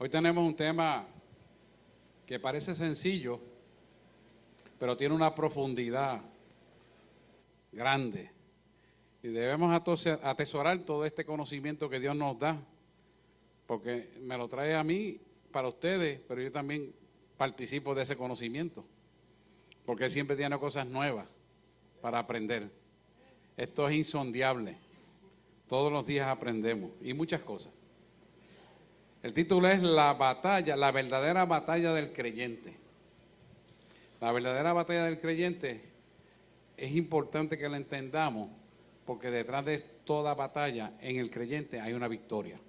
Hoy tenemos un tema que parece sencillo, pero tiene una profundidad grande. Y debemos atesorar todo este conocimiento que Dios nos da, porque me lo trae a mí, para ustedes, pero yo también participo de ese conocimiento, porque Él siempre tiene cosas nuevas para aprender. Esto es insondable. Todos los días aprendemos, y muchas cosas. El título es La batalla, la verdadera batalla del creyente. La verdadera batalla del creyente es importante que la entendamos, porque detrás de toda batalla en el creyente hay una victoria.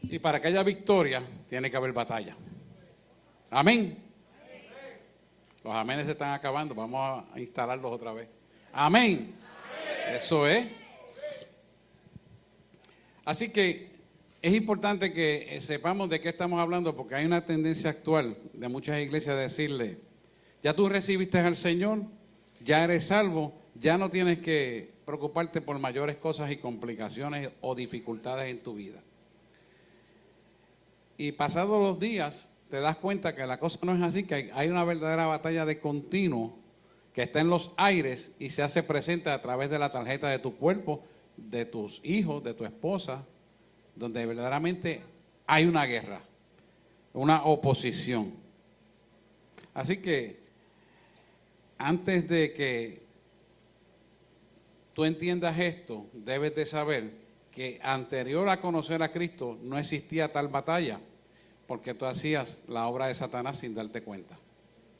Y para que haya victoria, tiene que haber batalla. Amén. Los amenes se están acabando, vamos a instalarlos otra vez. Amén. Eso es. Así que es importante que sepamos de qué estamos hablando, porque hay una tendencia actual de muchas iglesias a decirle: ya tú recibiste al Señor, ya eres salvo, ya no tienes que preocuparte por mayores cosas y complicaciones o dificultades en tu vida. Y pasados los días te das cuenta que la cosa no es así, que hay una verdadera batalla de continuo que está en los aires y se hace presente a través de la tarjeta de tu cuerpo, de tus hijos, de tu esposa, donde verdaderamente hay una guerra, una oposición. Así que antes de que tú entiendas esto, debes de saber que anterior a conocer a Cristo no existía tal batalla, porque tú hacías la obra de Satanás sin darte cuenta,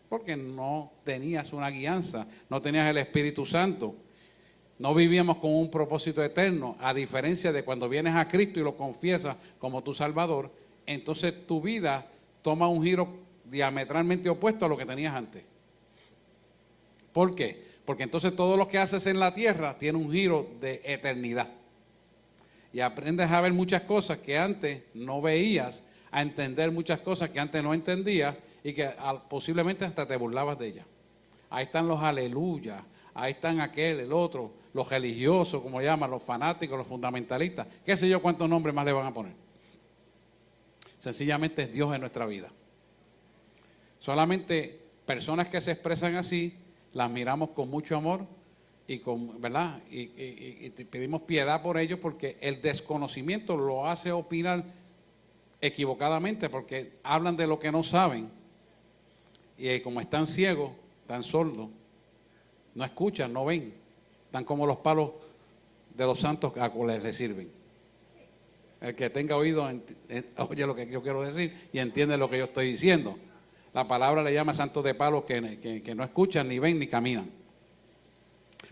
porque no tenías una guianza, no tenías el Espíritu Santo. No vivíamos con un propósito eterno, a diferencia de cuando vienes a Cristo y lo confiesas como tu Salvador, entonces tu vida toma un giro diametralmente opuesto a lo que tenías antes. ¿Por qué? Porque entonces todo lo que haces en la tierra tiene un giro de eternidad. Y aprendes a ver muchas cosas que antes no veías, a entender muchas cosas que antes no entendías y que posiblemente hasta te burlabas de ellas. Ahí están los aleluyas. Ahí están aquel, el otro, los religiosos, como llaman, los fanáticos, los fundamentalistas. Qué sé yo cuántos nombres más le van a poner. Sencillamente es Dios en nuestra vida. Solamente personas que se expresan así, las miramos con mucho amor y ¿verdad? Y pedimos piedad por ellos, porque el desconocimiento lo hace opinar equivocadamente, porque hablan de lo que no saben. Y como están ciegos, están sordos, no escuchan, no ven. Están como los palos de los santos a cuales les sirven. El que tenga oído, oye lo que yo quiero decir y entiende lo que yo estoy diciendo. La palabra le llama santos de palos que no escuchan, ni ven, ni caminan.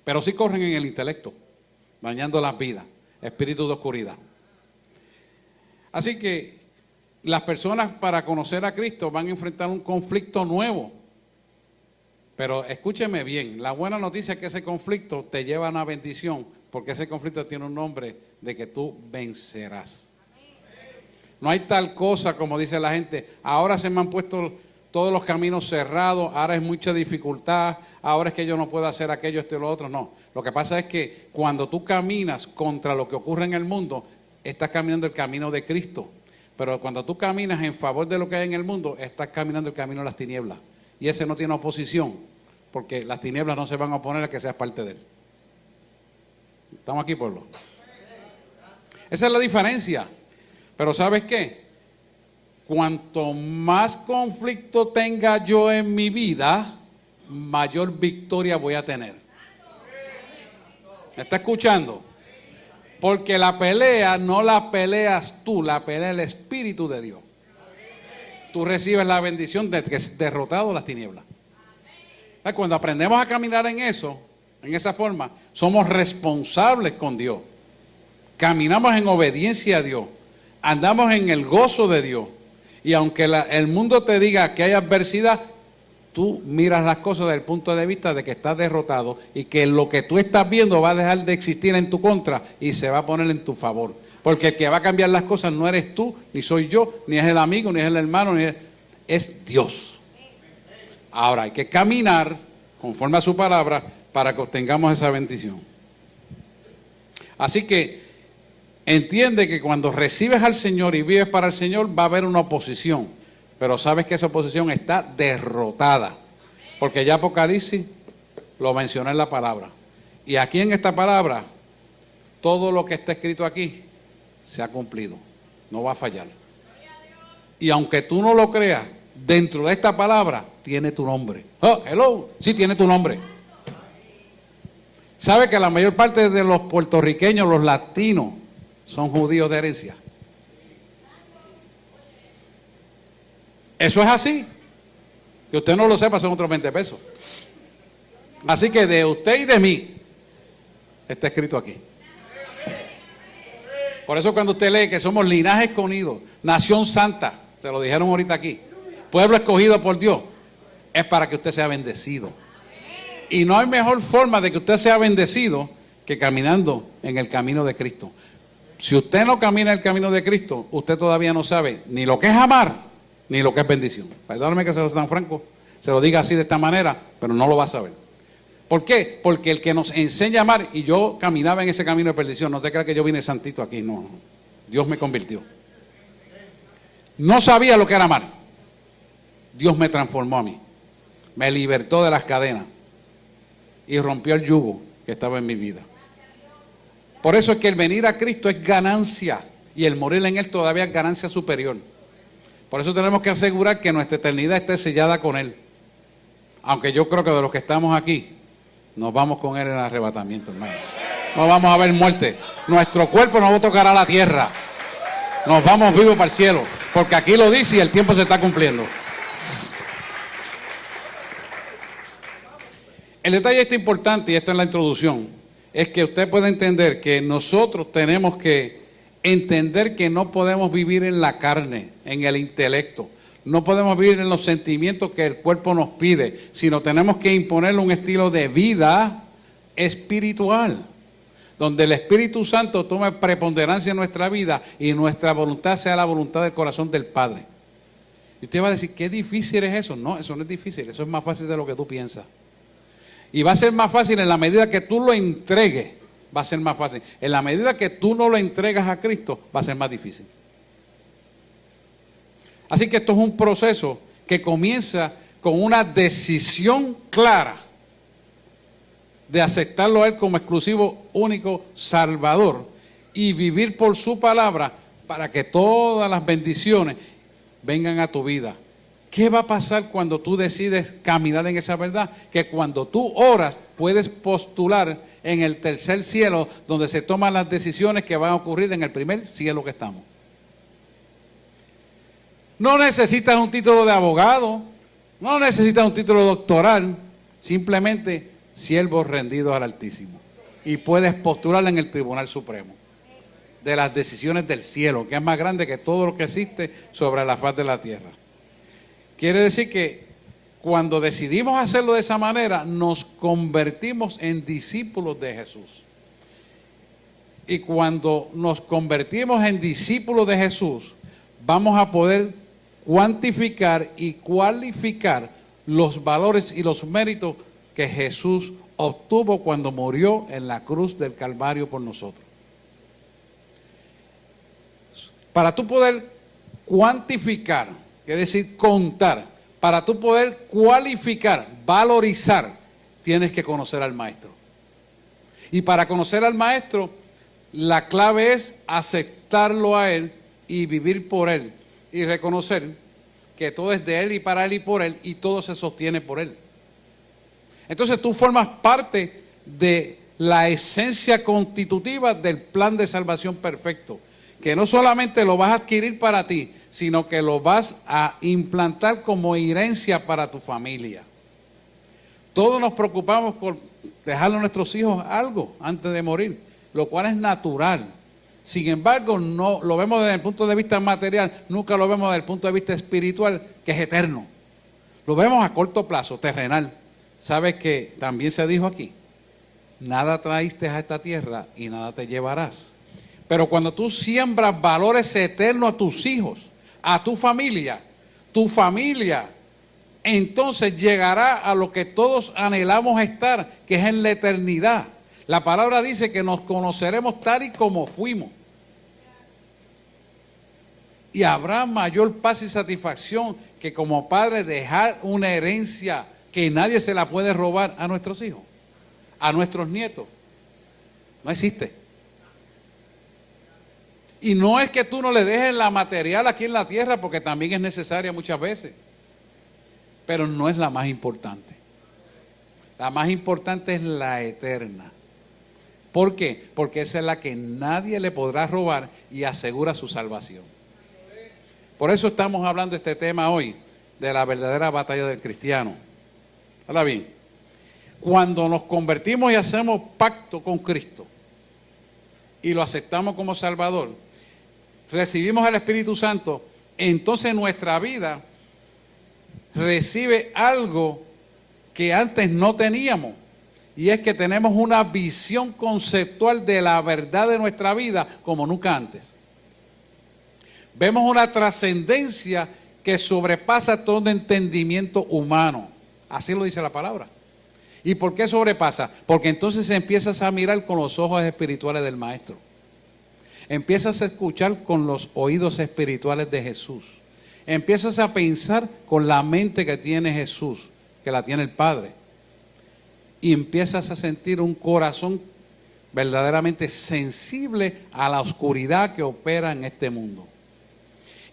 Pero sí corren en el intelecto, dañando las vidas, espíritu de oscuridad. Así que las personas, para conocer a Cristo, van a enfrentar un conflicto nuevo. Pero escúcheme bien, la buena noticia es que ese conflicto te lleva a una bendición, porque ese conflicto tiene un nombre de que tú vencerás. No hay tal cosa como dice la gente: ahora se me han puesto todos los caminos cerrados, ahora es mucha dificultad, ahora es que yo no puedo hacer aquello, esto y lo otro. No, lo que pasa es que cuando tú caminas contra lo que ocurre en el mundo, estás caminando el camino de Cristo. Pero cuando tú caminas en favor de lo que hay en el mundo, estás caminando el camino de las tinieblas. Y ese no tiene oposición, porque las tinieblas no se van a oponer a que seas parte de él. ¿Estamos aquí, pueblo? Esa es la diferencia. Pero ¿sabes qué? Cuanto más conflicto tenga yo en mi vida, mayor victoria voy a tener. ¿Me está escuchando? Porque la pelea no la peleas tú, la pelea el Espíritu de Dios. Tú recibes la bendición de que has derrotado las tinieblas. Cuando aprendemos a caminar en eso, en esa forma, somos responsables con Dios. Caminamos en obediencia a Dios. Andamos en el gozo de Dios. Y aunque el mundo te diga que hay adversidad, tú miras las cosas desde el punto de vista de que estás derrotado y que lo que tú estás viendo va a dejar de existir en tu contra y se va a poner en tu favor. Porque el que va a cambiar las cosas no eres tú, ni soy yo, ni es el amigo, ni es el hermano, es Dios. Ahora hay que caminar conforme a su palabra para que obtengamos esa bendición. Así que entiende que cuando recibes al Señor y vives para el Señor va a haber una oposición, pero sabes que esa oposición está derrotada, porque ya Apocalipsis lo mencioné en la palabra, y aquí en esta palabra todo lo que está escrito aquí se ha cumplido, no va a fallar. Y aunque tú no lo creas, dentro de esta palabra tiene tu nombre. Oh, hello, sí tiene tu nombre. ¿Sabe que la mayor parte de los puertorriqueños, los latinos, son judíos de herencia? Eso es así. Que usted no lo sepa, son otros 20 pesos. Así que de usted y de mí está escrito aquí. Por eso cuando usted lee que somos linaje escogido, nación santa, se lo dijeron ahorita aquí, pueblo escogido por Dios, es para que usted sea bendecido. Y no hay mejor forma de que usted sea bendecido que caminando en el camino de Cristo. Si usted no camina en el camino de Cristo, usted todavía no sabe ni lo que es amar, ni lo que es bendición. Perdóname que se lo sea tan franco, se lo diga así de esta manera, pero no lo va a saber. ¿Por qué? Porque el que nos enseña a amar, y yo caminaba en ese camino de perdición, no te creas que yo vine santito aquí, no. Dios me convirtió. No sabía lo que era amar. Dios me transformó a mí. Me libertó de las cadenas y rompió el yugo que estaba en mi vida. Por eso es que el venir a Cristo es ganancia y el morir en Él todavía es ganancia superior. Por eso tenemos que asegurar que nuestra eternidad esté sellada con Él. Aunque yo creo que de los que estamos aquí, nos vamos con Él en el arrebatamiento, hermano. No vamos a ver muerte. Nuestro cuerpo no va a tocar a la tierra. Nos vamos vivos para el cielo. Porque aquí lo dice y el tiempo se está cumpliendo. El detalle este importante, y esto es la introducción, es que usted puede entender que nosotros tenemos que entender que no podemos vivir en la carne, en el intelecto. No podemos vivir en los sentimientos que el cuerpo nos pide, sino tenemos que imponerle un estilo de vida espiritual, donde el Espíritu Santo tome preponderancia en nuestra vida y nuestra voluntad sea la voluntad del corazón del Padre. Y usted va a decir, ¿qué difícil es eso? No, eso no es difícil, eso es más fácil de lo que tú piensas. Y va a ser más fácil en la medida que tú lo entregues, va a ser más fácil. En la medida que tú no lo entregas a Cristo, va a ser más difícil. Así que esto es un proceso que comienza con una decisión clara de aceptarlo a Él como exclusivo, único Salvador y vivir por su palabra para que todas las bendiciones vengan a tu vida. ¿Qué va a pasar cuando tú decides caminar en esa verdad? Que cuando tú oras puedes postular en el tercer cielo donde se toman las decisiones que van a ocurrir en el primer cielo que estamos. No necesitas un título de abogado, no necesitas un título doctoral, simplemente siervos rendidos al Altísimo. Y puedes postular en el Tribunal Supremo de las decisiones del cielo, que es más grande que todo lo que existe sobre la faz de la tierra. Quiere decir que cuando decidimos hacerlo de esa manera, nos convertimos en discípulos de Jesús. Y cuando nos convertimos en discípulos de Jesús, vamos a poder cuantificar y cualificar los valores y los méritos que Jesús obtuvo cuando murió en la cruz del Calvario por nosotros. Para tú poder cuantificar, quiere decir contar, para tú poder cualificar, valorizar, tienes que conocer al Maestro. Y para conocer al Maestro, la clave es aceptarlo a Él y vivir por Él. Y reconocer que todo es de Él y para Él y por Él, y todo se sostiene por Él. Entonces tú formas parte de la esencia constitutiva del plan de salvación perfecto, que no solamente lo vas a adquirir para ti, sino que lo vas a implantar como herencia para tu familia. Todos nos preocupamos por dejarle a nuestros hijos algo antes de morir, lo cual es natural. Sin embargo, no lo vemos desde el punto de vista material, nunca lo vemos desde el punto de vista espiritual, que es eterno. Lo vemos a corto plazo, terrenal. ¿Sabes que también se dijo aquí? Nada traíste a esta tierra y nada te llevarás. Pero cuando tú siembras valores eternos a tus hijos, a tu familia entonces llegará a lo que todos anhelamos estar, que es en la eternidad. La palabra dice que nos conoceremos tal y como fuimos. Y habrá mayor paz y satisfacción que como padre dejar una herencia que nadie se la puede robar a nuestros hijos, a nuestros nietos. No existe. Y no es que tú no le dejes la material aquí en la tierra, porque también es necesaria muchas veces. Pero no es la más importante. La más importante es la eterna. ¿Por qué? Porque esa es la que nadie le podrá robar y asegura su salvación. Por eso estamos hablando de este tema hoy, de la verdadera batalla del cristiano. Ahora bien, cuando nos convertimos y hacemos pacto con Cristo y lo aceptamos como Salvador, recibimos al Espíritu Santo, entonces nuestra vida recibe algo que antes no teníamos. Y es que tenemos una visión conceptual de la verdad de nuestra vida como nunca antes. Vemos una trascendencia que sobrepasa todo entendimiento humano. Así lo dice la palabra. ¿Y por qué sobrepasa? Porque entonces empiezas a mirar con los ojos espirituales del Maestro. Empiezas a escuchar con los oídos espirituales de Jesús. Empiezas a pensar con la mente que tiene Jesús, que la tiene el Padre. Y empiezas a sentir un corazón verdaderamente sensible a la oscuridad que opera en este mundo.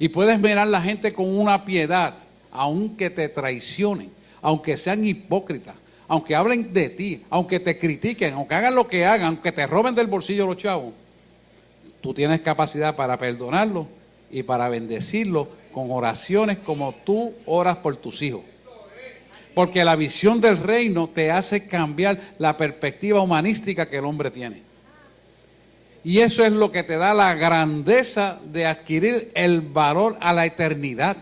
Y puedes mirar a la gente con una piedad, aunque te traicionen, aunque sean hipócritas, aunque hablen de ti, aunque te critiquen, aunque hagan lo que hagan, aunque te roben del bolsillo los chavos. Tú tienes capacidad para perdonarlo y para bendecirlo con oraciones como tú oras por tus hijos. Porque la visión del reino te hace cambiar la perspectiva humanística que el hombre tiene. Y eso es lo que te da la grandeza de adquirir el valor a la eternidad.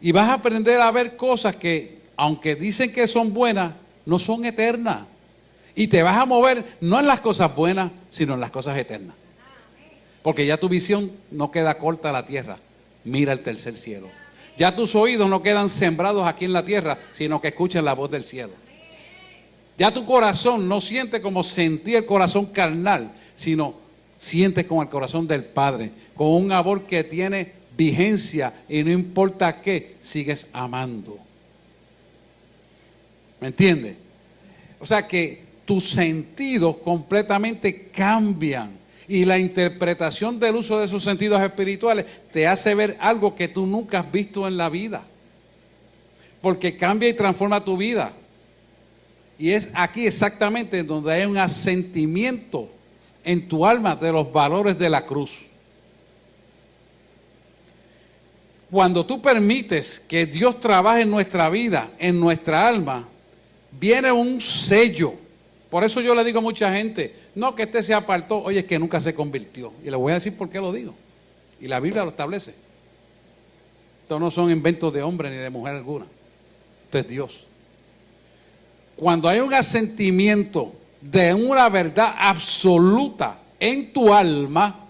Y vas a aprender a ver cosas que, aunque dicen que son buenas, no son eternas. Y te vas a mover no en las cosas buenas, sino en las cosas eternas. Porque ya tu visión no queda corta a la tierra. Mira el tercer cielo. Ya tus oídos no quedan sembrados aquí en la tierra, sino que escuchan la voz del cielo. Ya tu corazón no siente como sentía el corazón carnal, sino sientes con el corazón del Padre, con un amor que tiene vigencia y no importa qué, sigues amando. ¿Me entiendes? O sea que tus sentidos completamente cambian. Y la interpretación del uso de esos sentidos espirituales te hace ver algo que tú nunca has visto en la vida. Porque cambia y transforma tu vida. Y es aquí exactamente donde hay un asentimiento en tu alma de los valores de la cruz. Cuando tú permites que Dios trabaje en nuestra vida, en nuestra alma, viene un sello. Por eso yo le digo a mucha gente, no que este se apartó, oye, es que nunca se convirtió. Y le voy a decir por qué lo digo. Y la Biblia lo establece. Estos no son inventos de hombre ni de mujer alguna. Esto es Dios. Cuando hay un asentimiento de una verdad absoluta en tu alma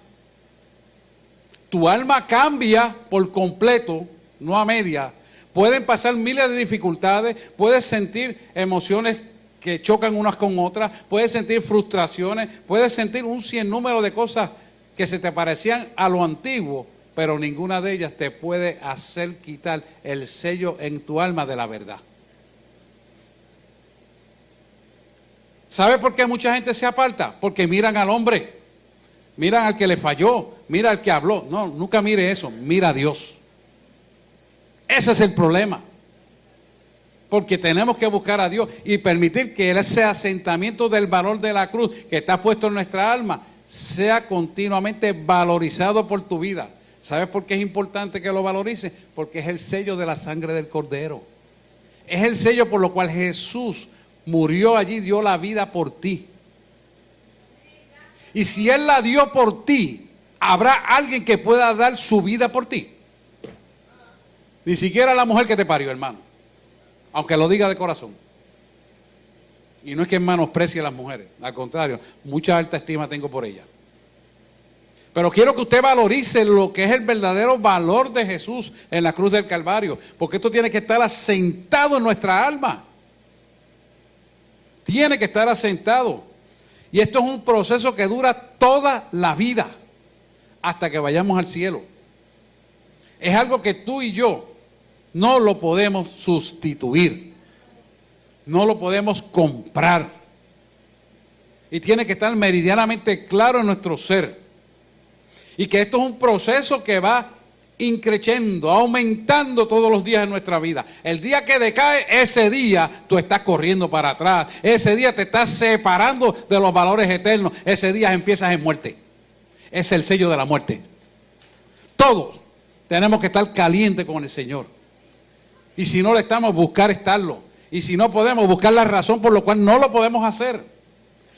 cambia por completo, no a media. Pueden pasar miles de dificultades, puedes sentir emociones que chocan unas con otras, puedes sentir frustraciones, puedes sentir un sinnúmero de cosas que se te parecían a lo antiguo, pero ninguna de ellas te puede hacer quitar el sello en tu alma de la verdad. ¿Sabe por qué mucha gente se aparta? Porque miran al hombre, miran al que le falló, mira al que habló. No, nunca mire eso, mira a Dios. Ese es el problema. Porque tenemos que buscar a Dios y permitir que ese asentamiento del valor de la cruz que está puesto en nuestra alma sea continuamente valorizado por tu vida. ¿Sabes por qué es importante que lo valorices? Porque es el sello de la sangre del Cordero. Es el sello por lo cual Jesús murió allí, dio la vida por ti. Y si Él la dio por ti, ¿habrá alguien que pueda dar su vida por ti? Ni siquiera la mujer que te parió, hermano. Aunque lo diga de corazón. Y no es que menosprecie a las mujeres, al contrario, mucha alta estima tengo por ellas. Pero quiero que usted valorice lo que es el verdadero valor de Jesús en la cruz del Calvario, porque esto tiene que estar asentado en nuestra alma. Tiene que estar asentado. Y esto es un proceso que dura toda la vida. hasta que vayamos al cielo. Es algo que tú y yo no lo podemos sustituir, no lo podemos comprar. Y tiene que estar meridianamente claro en nuestro ser. Y que esto es un proceso que va increciendo, aumentando todos los días en nuestra vida. El día que decae, ese día tú estás corriendo para atrás. Ese día te estás separando de los valores eternos. Ese día empiezas en muerte. Es el sello de la muerte. Todos tenemos que estar calientes con el Señor. Y si no lo estamos, buscar estarlo. Y si no podemos, buscar la razón por la cual no lo podemos hacer.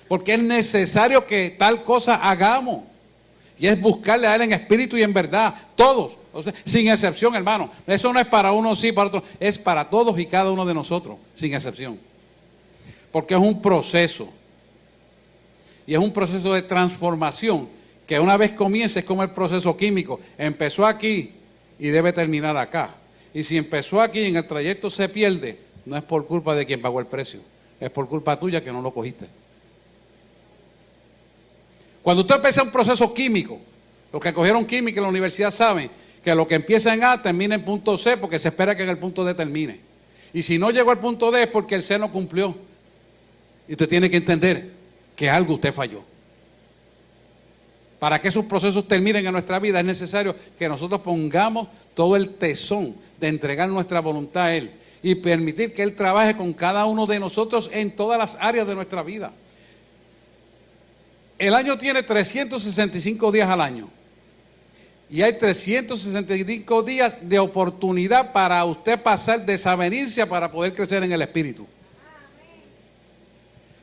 Porque es necesario que tal cosa hagamos. Y es buscarle a Él en espíritu y en verdad. Todos, o sea, sin excepción, hermano. Eso no es para uno sí, para otro. Es para todos y cada uno de nosotros, sin excepción. Porque es un proceso. Y es un proceso de transformación que una vez comienza es como el proceso químico. Empezó aquí y debe terminar acá. Y si empezó aquí y en el trayecto se pierde, no es por culpa de quien pagó el precio. Es por culpa tuya que no lo cogiste. Cuando usted empieza un proceso químico, los que cogieron química en la universidad saben que lo que empieza en A termina en punto C porque se espera que en el punto D termine. Y si no llegó al punto D es porque el C no cumplió. Y usted tiene que entender que algo usted falló. Para que esos procesos terminen en nuestra vida es necesario que nosotros pongamos todo el tesón de entregar nuestra voluntad a Él y permitir que Él trabaje con cada uno de nosotros en todas las áreas de nuestra vida. El año tiene 365 días al año. Y hay 365 días de oportunidad para usted pasar desavenencia para poder crecer en el Espíritu.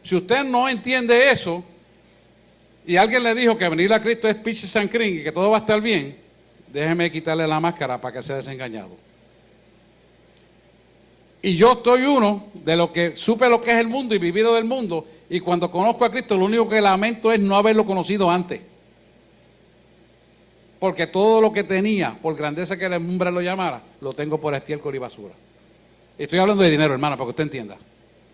Si usted no entiende eso, y alguien le dijo que venir a Cristo es peaches and cream y que todo va a estar bien, déjeme quitarle la máscara para que sea desengañado. Y yo estoy uno de los que supe lo que es el mundo y vivido del mundo. Y cuando conozco a Cristo, lo único que lamento es no haberlo conocido antes. Porque todo lo que tenía, por grandeza que el hombre lo llamara, lo tengo por estiércol y basura. Estoy hablando de dinero, hermano, para que usted entienda.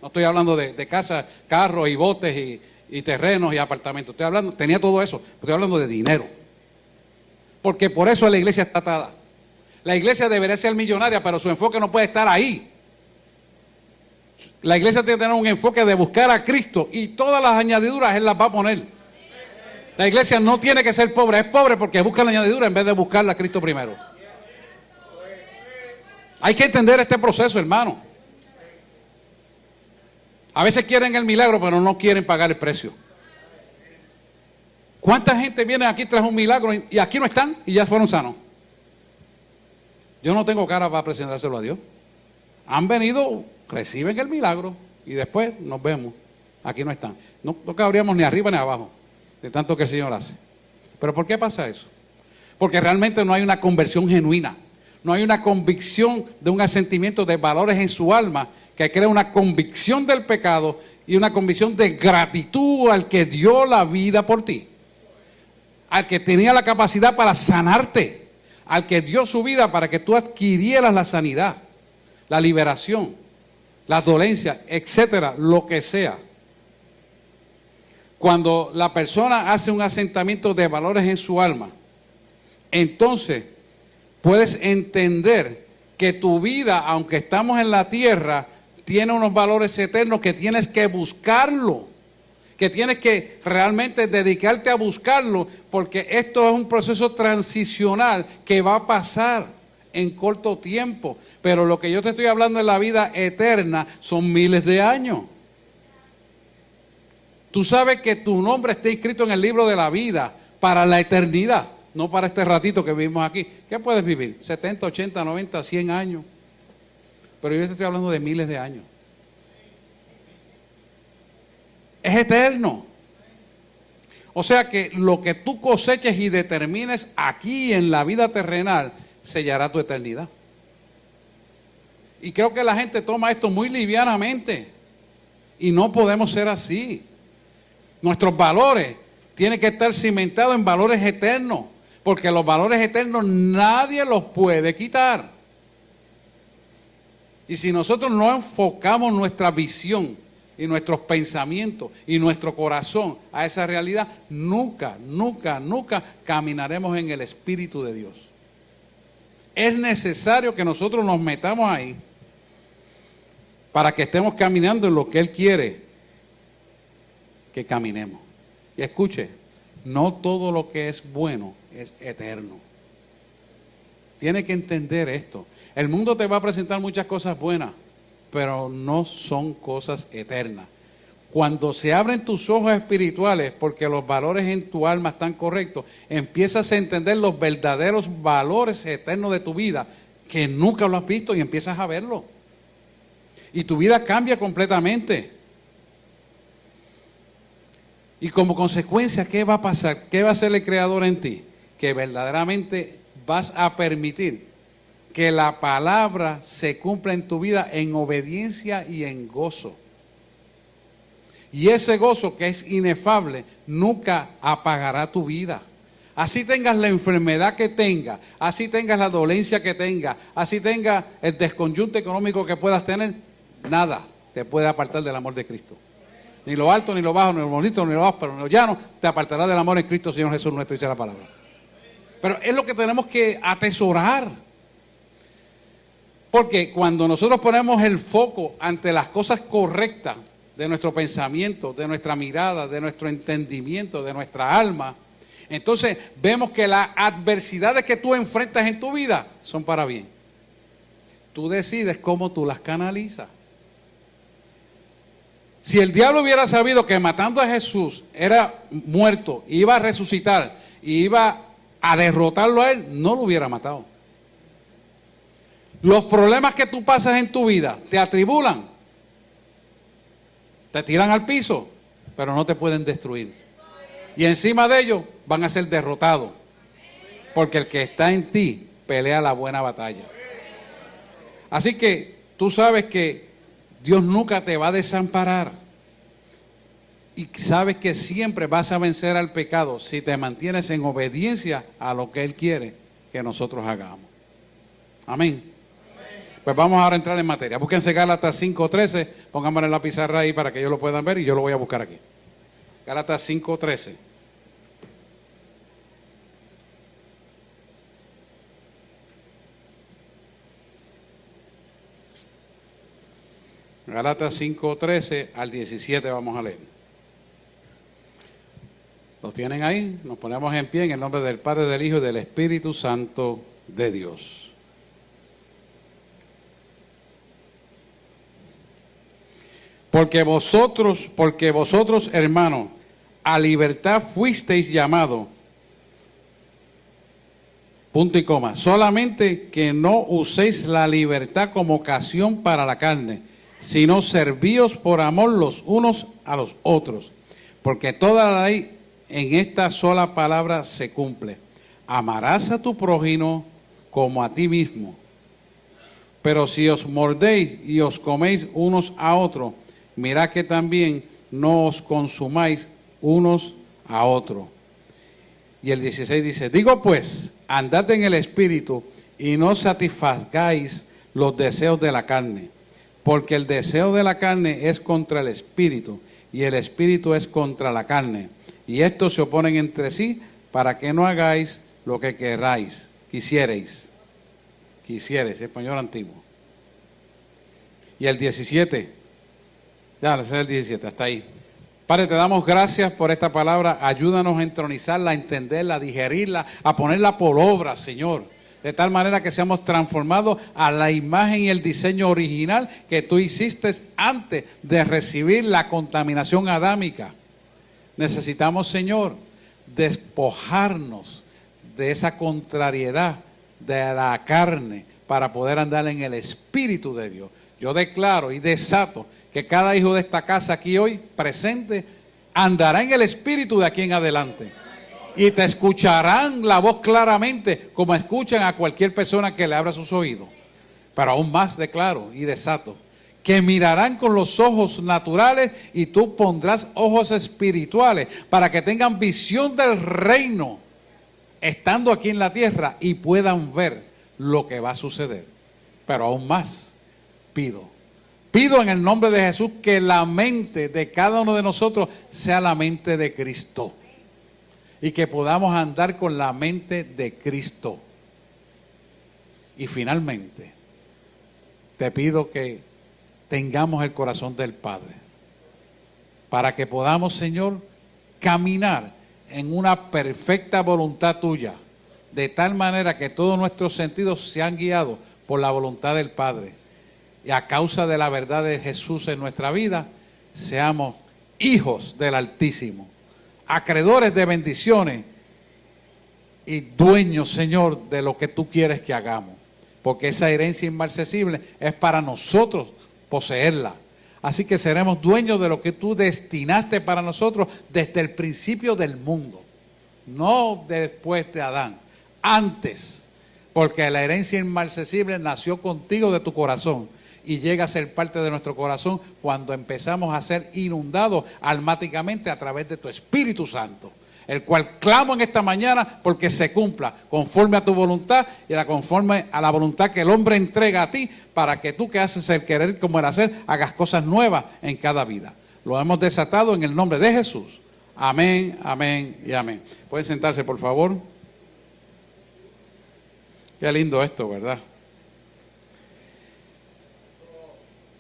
No estoy hablando de casas, carros y botes y terrenos y apartamentos. Tenía todo eso, pero estoy hablando de dinero. Porque por eso la iglesia está atada. La iglesia debería ser millonaria, pero su enfoque no puede estar ahí. La iglesia tiene que tener un enfoque de buscar a Cristo y todas las añadiduras Él las va a poner. La iglesia no tiene que ser pobre, es pobre porque busca la añadidura en vez de buscarla a Cristo primero. Hay que entender este proceso, hermano. A veces quieren el milagro, pero no quieren pagar el precio. ¿Cuánta gente viene aquí tras un milagro y aquí no están y ya fueron sanos? Yo no tengo cara para presentárselo a Dios. Han venido, reciben el milagro y después nos vemos. Aquí no están. No cabríamos ni arriba ni abajo de tanto que el Señor hace. ¿Pero por qué pasa eso? Porque realmente no hay una conversión genuina. No hay una convicción de un asentimiento de valores en su alma que crea una convicción del pecado y una convicción de gratitud al que dio la vida por ti. Al que tenía la capacidad para sanarte. Al que dio su vida para que tú adquirieras la sanidad, la liberación, la dolencia, etcétera, lo que sea. Cuando la persona hace un asentamiento de valores en su alma, entonces puedes entender que tu vida, aunque estamos en la tierra, tiene unos valores eternos que tienes que buscarlo, que tienes que realmente dedicarte a buscarlo, porque esto es un proceso transicional que va a pasar en corto tiempo, pero lo que yo te estoy hablando en la vida eterna son miles de años. Tú sabes que tu nombre está inscrito en el libro de la vida para la eternidad, no para este ratito que vivimos aquí. ¿Qué puedes vivir? 70, 80, 90, 100 años. Pero yo te estoy hablando de miles de años. Es eterno. O sea que lo que tú coseches y determines aquí en la vida terrenal sellará tu eternidad. Y creo que la gente toma esto muy livianamente. Y no podemos ser así. Nuestros valores tienen que estar cimentados en valores eternos. Porque los valores eternos nadie los puede quitar. Y si nosotros no enfocamos nuestra visión y nuestros pensamientos y nuestro corazón a esa realidad, nunca, nunca, nunca caminaremos en el Espíritu de Dios. Es necesario que nosotros nos metamos ahí para que estemos caminando en lo que Él quiere que caminemos. Y escuche, no todo lo que es bueno es eterno. Tiene que entender esto. El mundo te va a presentar muchas cosas buenas, pero no son cosas eternas. Cuando se abren tus ojos espirituales, porque los valores en tu alma están correctos, empiezas a entender los verdaderos valores eternos de tu vida, que nunca lo has visto, y empiezas a verlo. Y tu vida cambia completamente. Y como consecuencia, ¿qué va a pasar? ¿Qué va a hacer el Creador en ti? Que verdaderamente vas a permitir que la palabra se cumpla en tu vida en obediencia y en gozo. Y ese gozo, que es inefable, nunca apagará tu vida. Así tengas la enfermedad que tengas, así tengas la dolencia que tengas, así tengas el desconjunto económico que puedas tener, nada te puede apartar del amor de Cristo. Ni lo alto, ni lo bajo, ni lo bonito, ni lo áspero, ni lo llano, te apartará del amor en Cristo, Señor Jesús nuestro, dice la palabra. Pero es lo que tenemos que atesorar. Porque cuando nosotros ponemos el foco ante las cosas correctas de nuestro pensamiento, de nuestra mirada, de nuestro entendimiento, de nuestra alma, entonces vemos que las adversidades que tú enfrentas en tu vida son para bien. Tú decides cómo tú las canalizas. Si el diablo hubiera sabido que matando a Jesús era muerto, iba a resucitar y iba a derrotarlo a él, no lo hubiera matado. Los problemas que tú pasas en tu vida te atribulan, te tiran al piso, pero no te pueden destruir. Y encima de ellos van a ser derrotados, porque el que está en ti pelea la buena batalla. Así que tú sabes que Dios nunca te va a desamparar. Y sabes que siempre vas a vencer al pecado si te mantienes en obediencia a lo que Él quiere que nosotros hagamos. Amén. Pues vamos ahora a entrar en materia. Búsquense Gálatas 5:13, pónganmelo en la pizarra ahí para que ellos lo puedan ver y yo lo voy a buscar aquí. Gálatas 5:13. Gálatas 5:13 al 17 vamos a leer. ¿Lo tienen ahí? Nos ponemos en pie en el nombre del Padre, del Hijo y del Espíritu Santo de Dios. Porque vosotros, hermanos, a libertad fuisteis llamados. Punto y coma. Solamente que no uséis la libertad como ocasión para la carne, sino servíos por amor los unos a los otros. Porque toda la ley en esta sola palabra se cumple. Amarás a tu prójimo como a ti mismo. Pero si os mordéis y os coméis unos a otros, mirad que también no os consumáis unos a otros. Y el 16 dice, digo pues, andad en el Espíritu y no satisfagáis los deseos de la carne. Porque el deseo de la carne es contra el Espíritu y el Espíritu es contra la carne. Y estos se oponen entre sí para que no hagáis lo que quisierais, español antiguo. Y el 17, ya, ese es el 17, hasta ahí. Padre, te damos gracias por esta palabra, ayúdanos a entronizarla, a entenderla, a digerirla, a ponerla por obra, Señor. De tal manera que seamos transformados a la imagen y el diseño original que tú hiciste antes de recibir la contaminación adámica. Necesitamos, Señor, despojarnos de esa contrariedad de la carne para poder andar en el Espíritu de Dios. Yo declaro y desato que cada hijo de esta casa aquí hoy presente andará en el Espíritu de aquí en adelante. Y te escucharán la voz claramente como escuchan a cualquier persona que le abra sus oídos. Pero aún más declaro y desato que mirarán con los ojos naturales y tú pondrás ojos espirituales para que tengan visión del reino estando aquí en la tierra y puedan ver lo que va a suceder. Pero aún más pido Pido en el nombre de Jesús que la mente de cada uno de nosotros sea la mente de Cristo. Y que podamos andar con la mente de Cristo. Y finalmente, te pido que tengamos el corazón del Padre. Para que podamos, Señor, caminar en una perfecta voluntad tuya. De tal manera que todos nuestros sentidos sean guiados por la voluntad del Padre. Y a causa de la verdad de Jesús en nuestra vida, seamos hijos del Altísimo, acreedores de bendiciones y dueños, Señor, de lo que tú quieres que hagamos. Porque esa herencia inmarcesible es para nosotros poseerla. Así que seremos dueños de lo que tú destinaste para nosotros desde el principio del mundo. No después de Adán, antes. Porque la herencia inmarcesible nació contigo de tu corazón. Y llega a ser parte de nuestro corazón cuando empezamos a ser inundados almáticamente a través de tu Espíritu Santo, el cual clamo en esta mañana porque se cumpla conforme a tu voluntad y conforme a la voluntad que el hombre entrega a ti, para que tú, que haces el querer como el hacer, hagas cosas nuevas en cada vida. Lo hemos desatado en el nombre de Jesús. Amén, amén y amén. Pueden sentarse, por favor. Qué lindo esto, ¿verdad?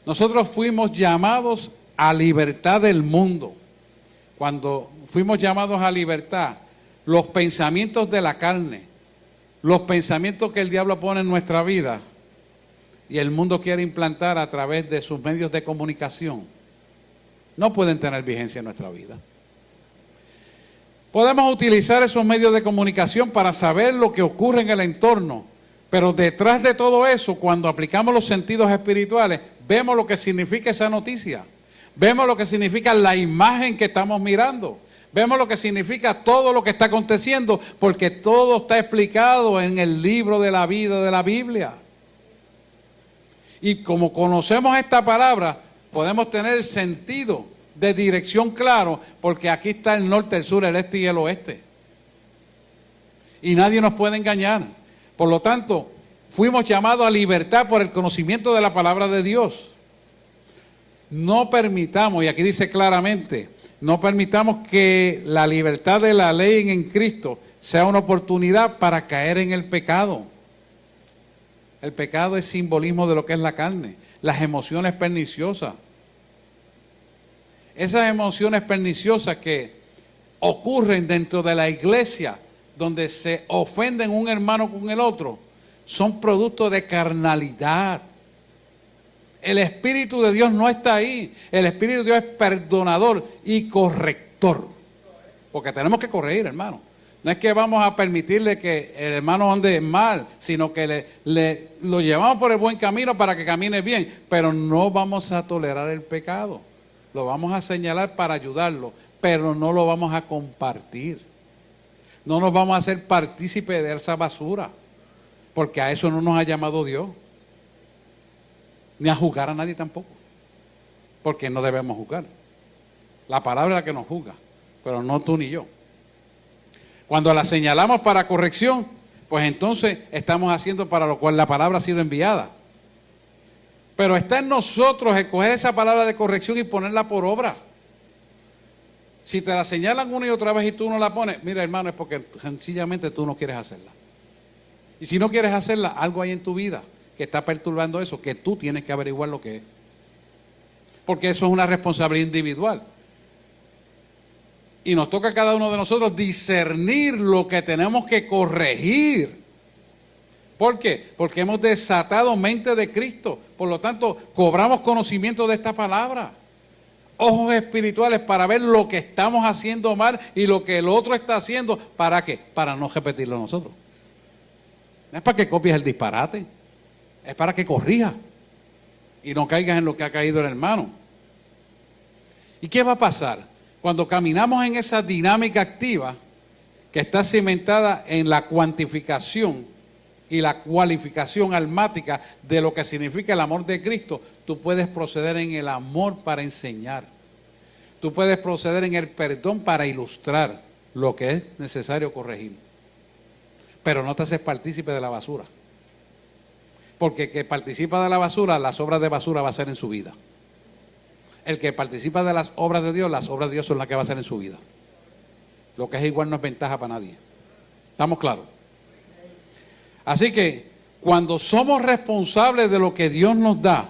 Nosotros fuimos llamados a libertad del mundo. Cuando fuimos llamados a libertad, los pensamientos de la carne, los pensamientos que el diablo pone en nuestra vida y el mundo quiere implantar a través de sus medios de comunicación, no pueden tener vigencia en nuestra vida. Podemos utilizar esos medios de comunicación para saber lo que ocurre en el entorno, pero detrás de todo eso, cuando aplicamos los sentidos espirituales, vemos lo que significa esa noticia. Vemos lo que significa la imagen que estamos mirando. Vemos lo que significa todo lo que está aconteciendo, porque todo está explicado en el libro de la vida de la Biblia. Y como conocemos esta palabra, podemos tener el sentido de dirección claro, porque aquí está el norte, el sur, el este y el oeste. Y nadie nos puede engañar. Por lo tanto, fuimos llamados a libertad por el conocimiento de la palabra de Dios. No permitamos, y aquí dice claramente, no permitamos que la libertad de la ley en Cristo sea una oportunidad para caer en el pecado. El pecado es simbolismo de lo que es la carne, las emociones perniciosas. Esas emociones perniciosas que ocurren dentro de la iglesia, donde se ofenden un hermano con el otro, son producto de carnalidad. El Espíritu de Dios no está ahí. El Espíritu de Dios es perdonador y corrector. Porque tenemos que corregir, hermano. No es que vamos a permitirle que el hermano ande mal, sino que lo llevamos por el buen camino para que camine bien. Pero no vamos a tolerar el pecado. Lo vamos a señalar para ayudarlo, pero no lo vamos a compartir. No nos vamos a hacer partícipes de esa basura, porque a eso no nos ha llamado Dios. Ni a juzgar a nadie tampoco, porque no debemos juzgar. La palabra es la que nos juzga, pero no tú ni yo. Cuando la señalamos para corrección, pues entonces estamos haciendo para lo cual la palabra ha sido enviada. Pero está en nosotros escoger esa palabra de corrección y ponerla por obra. Si te la señalan una y otra vez y tú no la pones, mira, hermano, es porque sencillamente tú no quieres hacerla. Y si no quieres hacerla, algo hay en tu vida que está perturbando eso, que tú tienes que averiguar lo que es. Porque eso es una responsabilidad individual. Y nos toca a cada uno de nosotros discernir lo que tenemos que corregir. ¿Por qué? Porque hemos desatado mente de Cristo. Por lo tanto, cobramos conocimiento de esta palabra. Ojos espirituales para ver lo que estamos haciendo mal y lo que el otro está haciendo. ¿Para qué? Para no repetirlo nosotros. No es para que copies el disparate. Es para que corrijas y no caigas en lo que ha caído el hermano. ¿Y qué va a pasar? Cuando caminamos en esa dinámica activa que está cimentada en la cuantificación y la cualificación almática de lo que significa el amor de Cristo, tú puedes proceder en el amor para enseñar. Tú puedes proceder en el perdón para ilustrar lo que es necesario corregir. Pero no te haces partícipe de la basura. Porque el que participa de la basura, las obras de basura va a hacer en su vida. El que participa de las obras de Dios, las obras de Dios son las que va a hacer en su vida. Lo que es igual no es ventaja para nadie. ¿Estamos claros? Así que cuando somos responsables de lo que Dios nos da,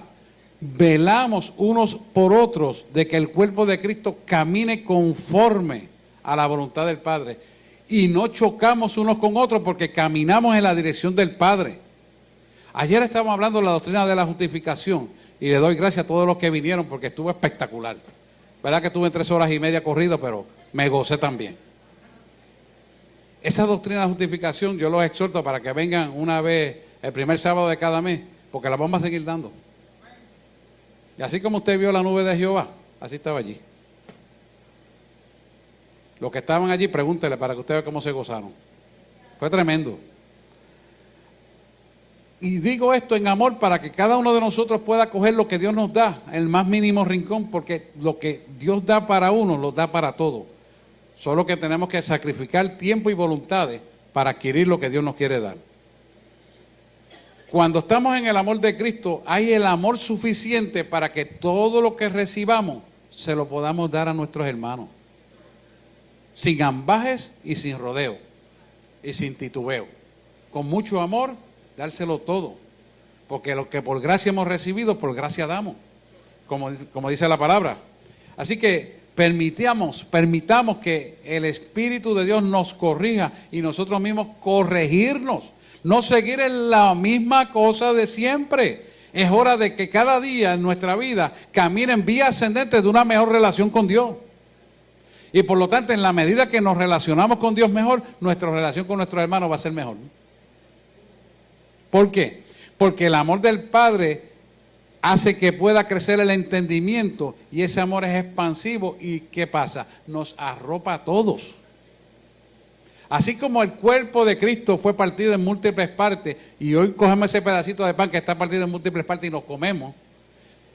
velamos unos por otros de que el cuerpo de Cristo camine conforme a la voluntad del Padre. Y no chocamos unos con otros porque caminamos en la dirección del Padre. Ayer estábamos hablando de la doctrina de la justificación y le doy gracias a todos los que vinieron porque estuvo espectacular. Verdad que estuve 3 horas y media corrido, pero me gocé también. Esa doctrina de la justificación yo los exhorto para que vengan una vez el primer sábado de cada mes, porque la vamos a seguir dando. Y así como usted vio la nube de Jehová, así estaba allí. Los que estaban allí, pregúntele para que usted vea cómo se gozaron. Fue tremendo. Y digo esto en amor para que cada uno de nosotros pueda coger lo que Dios nos da, el más mínimo rincón, porque lo que Dios da para uno, lo da para todos. Solo que tenemos que sacrificar tiempo y voluntades para adquirir lo que Dios nos quiere dar. Cuando estamos en el amor de Cristo, hay el amor suficiente para que todo lo que recibamos se lo podamos dar a nuestros hermanos. Sin ambajes y sin rodeo. Y sin titubeo. Con mucho amor, dárselo todo. Porque lo que por gracia hemos recibido, por gracia damos. Como dice la palabra. Así que permitamos que el Espíritu de Dios nos corrija y nosotros mismos corregirnos. No seguir en la misma cosa de siempre. Es hora de que cada día en nuestra vida camine en vía ascendente de una mejor relación con Dios. Y por lo tanto, en la medida que nos relacionamos con Dios mejor, nuestra relación con nuestros hermanos va a ser mejor. ¿Por qué? Porque el amor del Padre hace que pueda crecer el entendimiento y ese amor es expansivo. ¿Y qué pasa? Nos arropa a todos. Así como el cuerpo de Cristo fue partido en múltiples partes y hoy cogemos ese pedacito de pan que está partido en múltiples partes y nos comemos,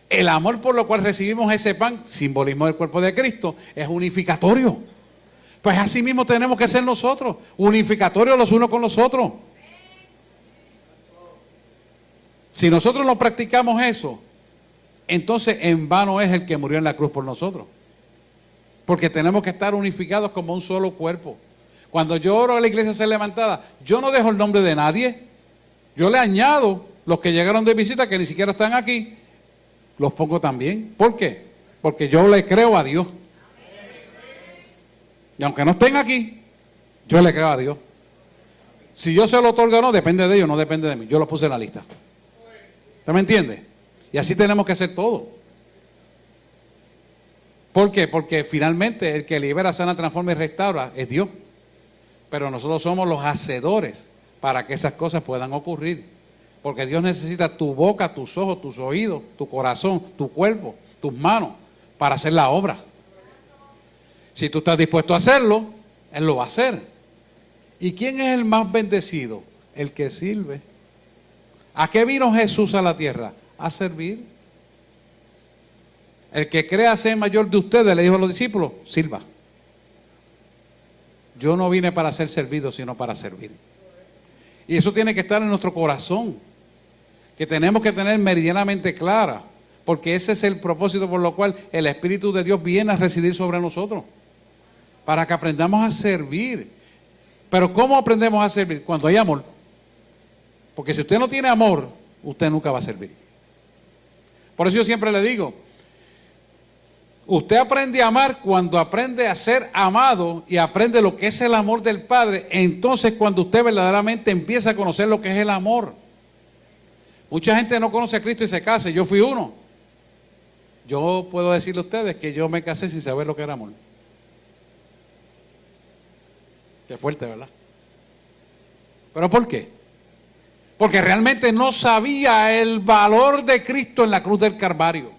el amor por lo cual recibimos ese pan, simbolismo del cuerpo de Cristo, es unificatorio. Pues así mismo tenemos que ser nosotros, unificatorios los unos con los otros. Si nosotros no practicamos eso, entonces en vano es el que murió en la cruz por nosotros. Porque tenemos que estar unificados como un solo cuerpo. Cuando yo oro a la iglesia ser levantada, yo no dejo el nombre de nadie. Yo le añado los que llegaron de visita, que ni siquiera están aquí, los pongo también. ¿Por qué? Porque yo le creo a Dios. Y aunque no estén aquí, yo le creo a Dios. Si yo se lo otorgo o no, depende de ellos, no depende de mí. Yo los puse en la lista. ¿Usted me entiende? Y así tenemos que hacer todo. ¿Por qué? Porque finalmente el que libera, sana, transforma y restaura es Dios. Pero nosotros somos los hacedores para que esas cosas puedan ocurrir. Porque Dios necesita tu boca, tus ojos, tus oídos, tu corazón, tu cuerpo, tus manos para hacer la obra. Si tú estás dispuesto a hacerlo, Él lo va a hacer. ¿Y quién es el más bendecido? El que sirve. ¿A qué vino Jesús a la tierra? A servir. El que crea ser mayor de ustedes, le dijo a los discípulos, sirva. Yo no vine para ser servido, sino para servir. Y eso tiene que estar en nuestro corazón, que tenemos que tener meridianamente clara, porque ese es el propósito por lo cual el Espíritu de Dios viene a residir sobre nosotros, para que aprendamos a servir. Pero ¿cómo aprendemos a servir? Cuando hay amor. Porque si usted no tiene amor, usted nunca va a servir. Por eso yo siempre le digo, usted aprende a amar cuando aprende a ser amado y aprende lo que es el amor del Padre. Entonces cuando usted verdaderamente empieza a conocer lo que es el amor. Mucha gente no conoce a Cristo y se casa. Yo fui uno. Yo puedo decirle a ustedes que yo me casé sin saber lo que era amor. Qué fuerte, ¿verdad? ¿Pero por qué? Porque realmente no sabía el valor de Cristo en la cruz del Calvario.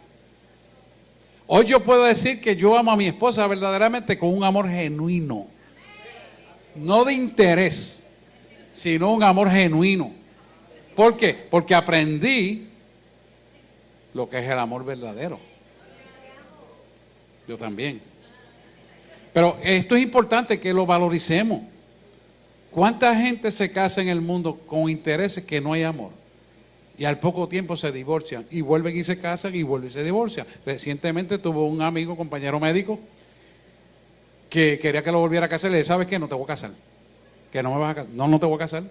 Hoy yo puedo decir que yo amo a mi esposa verdaderamente con un amor genuino. No de interés, sino un amor genuino. ¿Por qué? Porque aprendí lo que es el amor verdadero. Yo también. Pero esto es importante que lo valoricemos. ¿Cuánta gente se casa en el mundo con intereses que no hay amor? Y al poco tiempo se divorcian y vuelven y se casan y vuelven y se divorcian. Recientemente tuvo un amigo, compañero médico, que quería que lo volviera a casar y le dije, ¿sabes qué? No te voy a casar. Que no me vas a casar. No, no te voy a casar.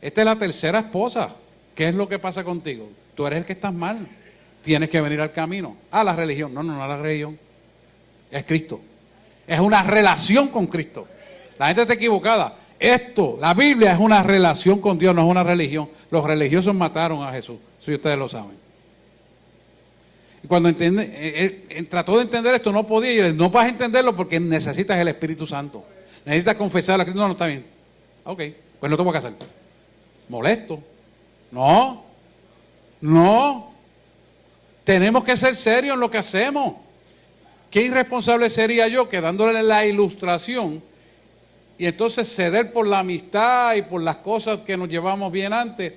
Esta es la tercera esposa. ¿Qué es lo que pasa contigo? Tú eres el que estás mal. Tienes que venir al camino. Ah, la religión. No, no, no es la religión. Es Cristo. Es una relación con Cristo. La gente está equivocada. Esto, la Biblia es una relación con Dios, no es una religión. Los religiosos mataron a Jesús, si ustedes lo saben. Y cuando trató de entender esto, no podía. Y no vas a entenderlo porque necesitas el Espíritu Santo. Necesitas confesar a Cristo. No, no está bien. Ok, pues no te voy a casar. Molesto. No. No. Tenemos que ser serios en lo que hacemos. Qué irresponsable sería yo que dándole la ilustración y entonces ceder por la amistad y por las cosas que nos llevamos bien antes,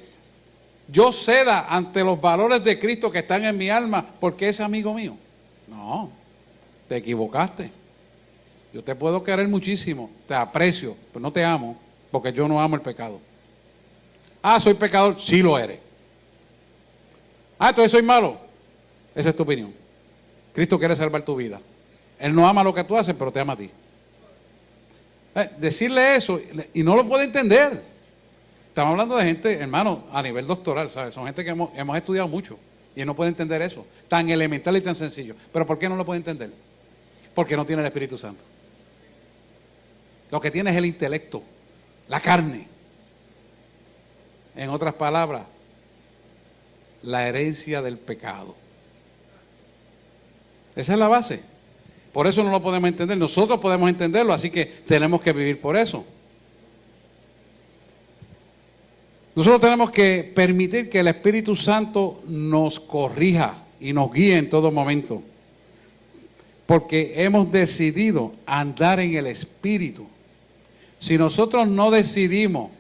yo ceda ante los valores de Cristo que están en mi alma porque es amigo mío. No, te equivocaste. Yo te puedo querer muchísimo, te aprecio, pero no te amo porque yo no amo el pecado. Ah, soy pecador, sí lo eres. Ah, entonces soy malo. Esa es tu opinión. Cristo quiere salvar tu vida. Él no ama lo que tú haces, pero te ama a ti. Decirle eso y no lo puede entender. Estamos hablando de gente, hermano, a nivel doctoral, ¿sabes? Son gente que hemos estudiado mucho y él no puede entender eso. Tan elemental y tan sencillo. ¿Pero por qué no lo puede entender? Porque no tiene el Espíritu Santo. Lo que tiene es el intelecto, la carne. En otras palabras, la herencia del pecado. Esa es la base. Por eso no lo podemos entender. Nosotros podemos entenderlo, así que tenemos que vivir por eso. Nosotros tenemos que permitir que el Espíritu Santo nos corrija y nos guíe en todo momento. Porque hemos decidido andar en el Espíritu. Si nosotros no decidimos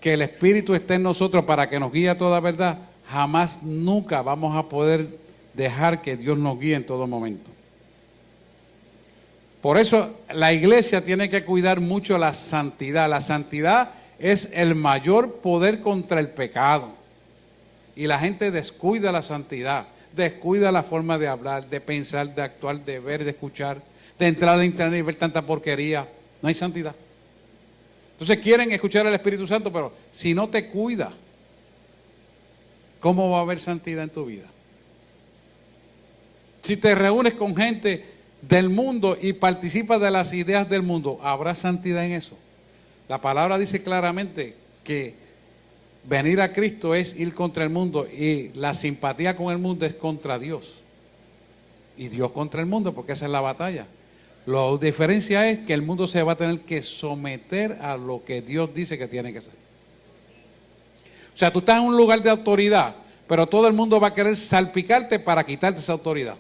que el Espíritu esté en nosotros para que nos guíe a toda verdad, jamás, nunca vamos a poder dejar que Dios nos guíe en todo momento. Por eso la iglesia tiene que cuidar mucho la santidad. La santidad es el mayor poder contra el pecado. Y la gente descuida la santidad, descuida la forma de hablar, de pensar, de actuar, de ver, de escuchar, de entrar a internet y ver tanta porquería. No hay santidad. Entonces quieren escuchar al Espíritu Santo, pero si no te cuida, ¿cómo va a haber santidad en tu vida? Si te reúnes con gente del mundo y participas de las ideas del mundo, ¿habrá santidad en eso? La palabra dice claramente que venir a Cristo es ir contra el mundo y la simpatía con el mundo es contra Dios. Y Dios contra el mundo, porque esa es la batalla. La diferencia es que el mundo se va a tener que someter a lo que Dios dice que tiene que ser. O sea, tú estás en un lugar de autoridad, pero todo el mundo va a querer salpicarte para quitarte esa autoridad.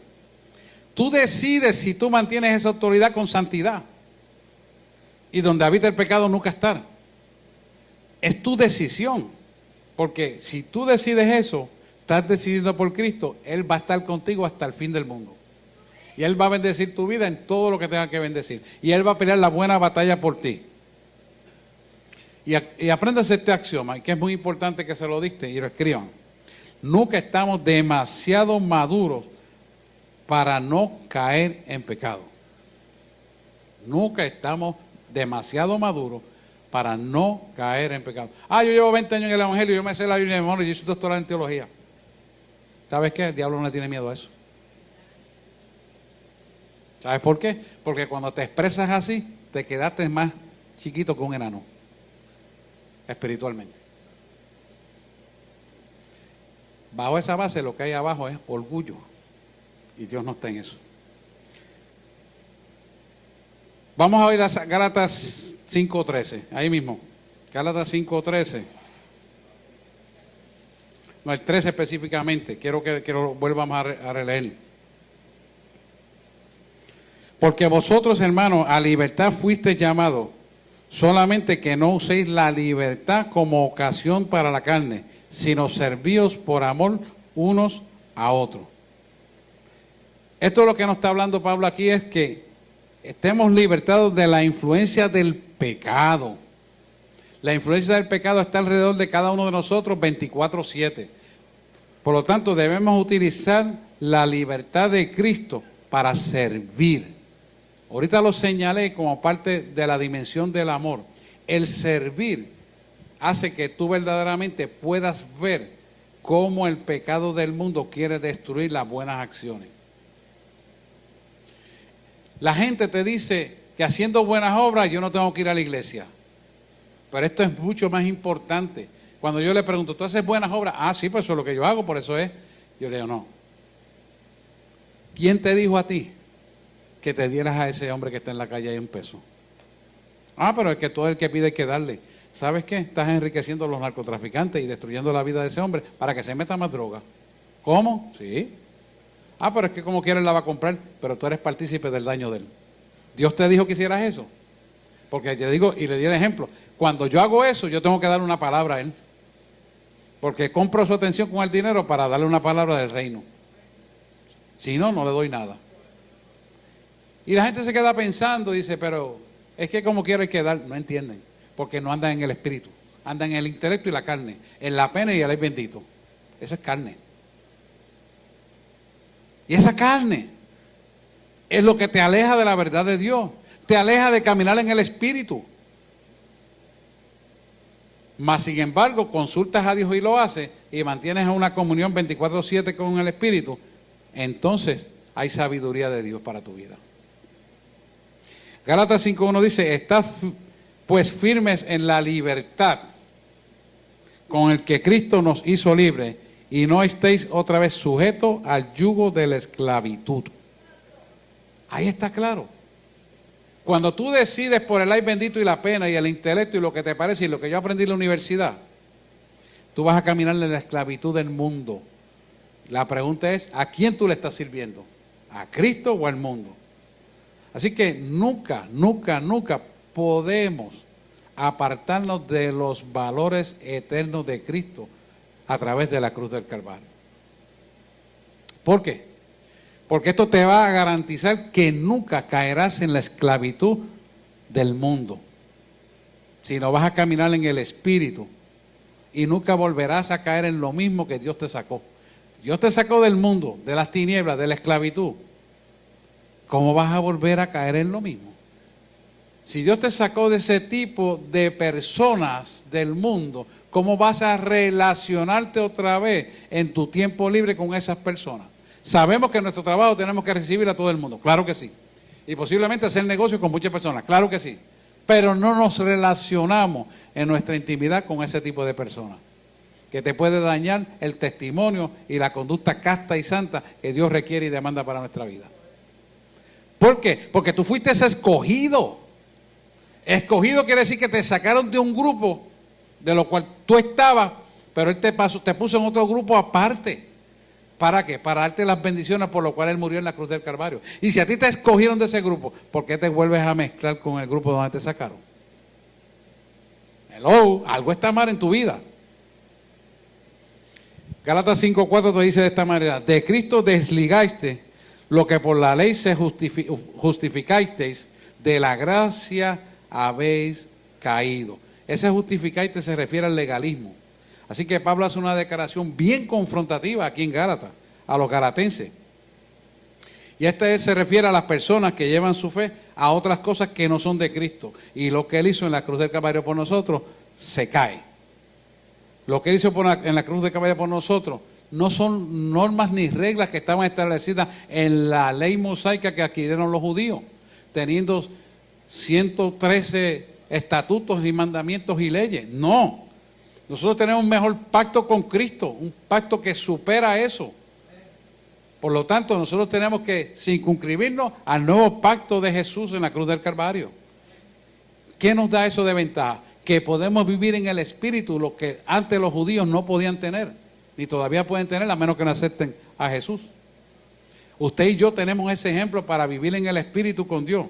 Tú decides si tú mantienes esa autoridad con santidad. Y donde habita el pecado nunca estar. Es tu decisión. Porque si tú decides eso, estás decidiendo por Cristo, Él va a estar contigo hasta el fin del mundo. Y Él va a bendecir tu vida en todo lo que tenga que bendecir. Y Él va a pelear la buena batalla por ti. Y aprendas este axioma, que es muy importante que se lo dicte y lo escriban. Nunca estamos demasiado maduros para no caer en pecado. Nunca estamos demasiado maduros para no caer en pecado. Yo llevo 20 años en el Evangelio, yo me sé la Biblia de memoria, yo soy doctorado en teología. ¿Sabes qué? El diablo no le tiene miedo a eso. ¿Sabes por qué? Porque cuando te expresas así, te quedaste más chiquito que un enano, espiritualmente. Bajo esa base lo que hay abajo es orgullo. Y Dios no está en eso. Vamos a oír a Gálatas 5:13, ahí mismo. Gálatas 5:13. No, el 13 específicamente. Quiero que lo volvamos a releer. Porque vosotros, hermanos, a libertad fuisteis llamados, solamente que no uséis la libertad como ocasión para la carne, sino servíos por amor unos a otros. Esto es lo que nos está hablando Pablo aquí, es que estemos libertados de la influencia del pecado. La influencia del pecado está alrededor de cada uno de nosotros 24/7. Por lo tanto, debemos utilizar la libertad de Cristo para servir. Ahorita lo señalé como parte de la dimensión del amor. El servir hace que tú verdaderamente puedas ver cómo el pecado del mundo quiere destruir las buenas acciones. La gente te dice que haciendo buenas obras yo no tengo que ir a la iglesia. Pero esto es mucho más importante. Cuando yo le pregunto, ¿tú haces buenas obras? Ah, sí, pues eso es lo que yo hago, por eso es. Yo le digo, no. ¿Quién te dijo a ti que te dieras a ese hombre que está en la calle ahí $1? Ah, pero es que todo el que pide hay que darle. ¿Sabes qué? Estás enriqueciendo a los narcotraficantes y destruyendo la vida de ese hombre para que se meta más droga. ¿Cómo? Sí. Ah, pero es que como quiera él la va a comprar, pero tú eres partícipe del daño de él. ¿Dios te dijo que hicieras eso? Porque yo digo, y le di el ejemplo, cuando yo hago eso, yo tengo que darle una palabra a él. Porque compro su atención con el dinero para darle una palabra del reino. Si no, no le doy nada. Y la gente se queda pensando, dice, pero es que como quiero hay que dar. No entienden, porque no andan en el espíritu. Andan en el intelecto y la carne, en la pena y el ay bendito. Eso es carne. Y esa carne es lo que te aleja de la verdad de Dios. Te aleja de caminar en el espíritu. Mas sin embargo, consultas a Dios y lo haces y mantienes una comunión 24/7 con el espíritu, entonces hay sabiduría de Dios para tu vida. Gálatas 5:1 dice, estad pues firmes en la libertad con el que Cristo nos hizo libres y no estéis otra vez sujetos al yugo de la esclavitud. Ahí está claro. Cuando tú decides por el ay bendito y la pena y el intelecto y lo que te parece y lo que yo aprendí en la universidad, tú vas a caminar en la esclavitud del mundo. La pregunta es, ¿a quién tú le estás sirviendo? ¿A Cristo o al mundo? Así que nunca, nunca, nunca podemos apartarnos de los valores eternos de Cristo a través de la cruz del Calvario. ¿Por qué? Porque esto te va a garantizar que nunca caerás en la esclavitud del mundo, sino vas a caminar en el espíritu y nunca volverás a caer en lo mismo que Dios te sacó. Dios te sacó del mundo, de las tinieblas, de la esclavitud. ¿Cómo vas a volver a caer en lo mismo? Si Dios te sacó de ese tipo de personas del mundo, ¿cómo vas a relacionarte otra vez en tu tiempo libre con esas personas? Sabemos que en nuestro trabajo tenemos que recibir a todo el mundo, claro que sí. Y posiblemente hacer negocios con muchas personas, claro que sí. Pero no nos relacionamos en nuestra intimidad con ese tipo de personas, que te puede dañar el testimonio y la conducta casta y santa que Dios requiere y demanda para nuestra vida. ¿Por qué? Porque tú fuiste ese escogido. Escogido quiere decir que te sacaron de un grupo de lo cual tú estabas, pero Él te puso en otro grupo aparte. ¿Para qué? Para darte las bendiciones por lo cual Él murió en la cruz del Calvario. Y si a ti te escogieron de ese grupo, ¿por qué te vuelves a mezclar con el grupo donde te sacaron? Hello, algo está mal en tu vida. Gálatas 5:4 te dice de esta manera, de Cristo desligaste lo que por la ley se justificasteis, de la gracia habéis caído. Ese justificaste se refiere al legalismo. Así que Pablo hace una declaración bien confrontativa aquí en Gálatas, a los galatenses. Y se refiere a las personas que llevan su fe a otras cosas que no son de Cristo. Y lo que Él hizo en la cruz del Calvario por nosotros, se cae. Lo que Él hizo en la cruz del Calvario por nosotros, no son normas ni reglas que estaban establecidas en la ley mosaica que adquirieron los judíos, teniendo 113 estatutos y mandamientos y leyes. No. Nosotros tenemos un mejor pacto con Cristo, un pacto que supera eso. Por lo tanto, nosotros tenemos que circunscribirnos al nuevo pacto de Jesús en la cruz del Calvario. ¿Qué nos da eso de ventaja? Que podemos vivir en el Espíritu, lo que antes los judíos no podían tener, ni todavía pueden tener, a menos que no acepten a Jesús. Usted y yo tenemos ese ejemplo para vivir en el Espíritu con Dios,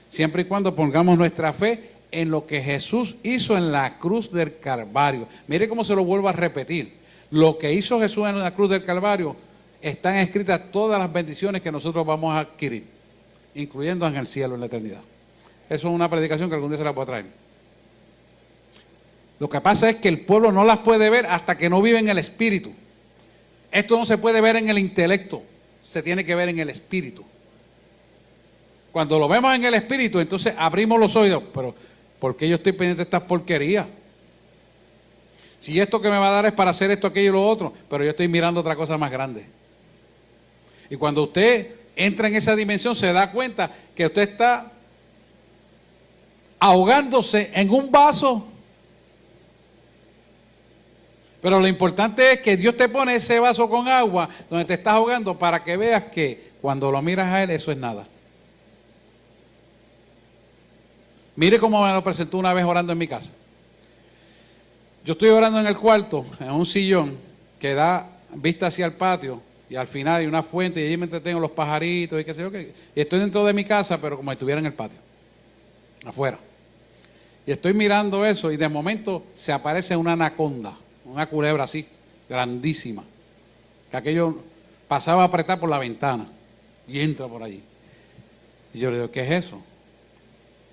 siempre y cuando pongamos nuestra fe en lo que Jesús hizo en la cruz del Calvario. Mire cómo se lo vuelvo a repetir. Lo que hizo Jesús en la cruz del Calvario, están escritas todas las bendiciones que nosotros vamos a adquirir, incluyendo en el cielo, en la eternidad. Eso es una predicación que algún día se la voy a traer. Lo que pasa es que el pueblo no las puede ver hasta que no vive en el espíritu. Esto no se puede ver en el intelecto, se tiene que ver en el espíritu. Cuando lo vemos en el espíritu, entonces abrimos los oídos. Pero, ¿por qué yo estoy pendiente de estas porquerías? Si esto que me va a dar es para hacer esto, aquello y lo otro, pero yo estoy mirando otra cosa más grande. Y cuando usted entra en esa dimensión, se da cuenta que usted está ahogándose en un vaso. Pero lo importante es que Dios te pone ese vaso con agua donde te estás ahogando para que veas que cuando lo miras a Él, eso es nada. Mire cómo me lo presentó una vez orando en mi casa. Yo estoy orando en el cuarto, en un sillón que da vista hacia el patio y al final hay una fuente y allí me entretengo los pajaritos y qué sé yo qué. Y estoy dentro de mi casa, pero como si estuviera en el patio, afuera. Y estoy mirando eso y de momento se aparece una anaconda, una culebra así, grandísima, que aquello pasaba a apretar por la ventana y entra por allí. Y yo le digo, ¿qué es eso?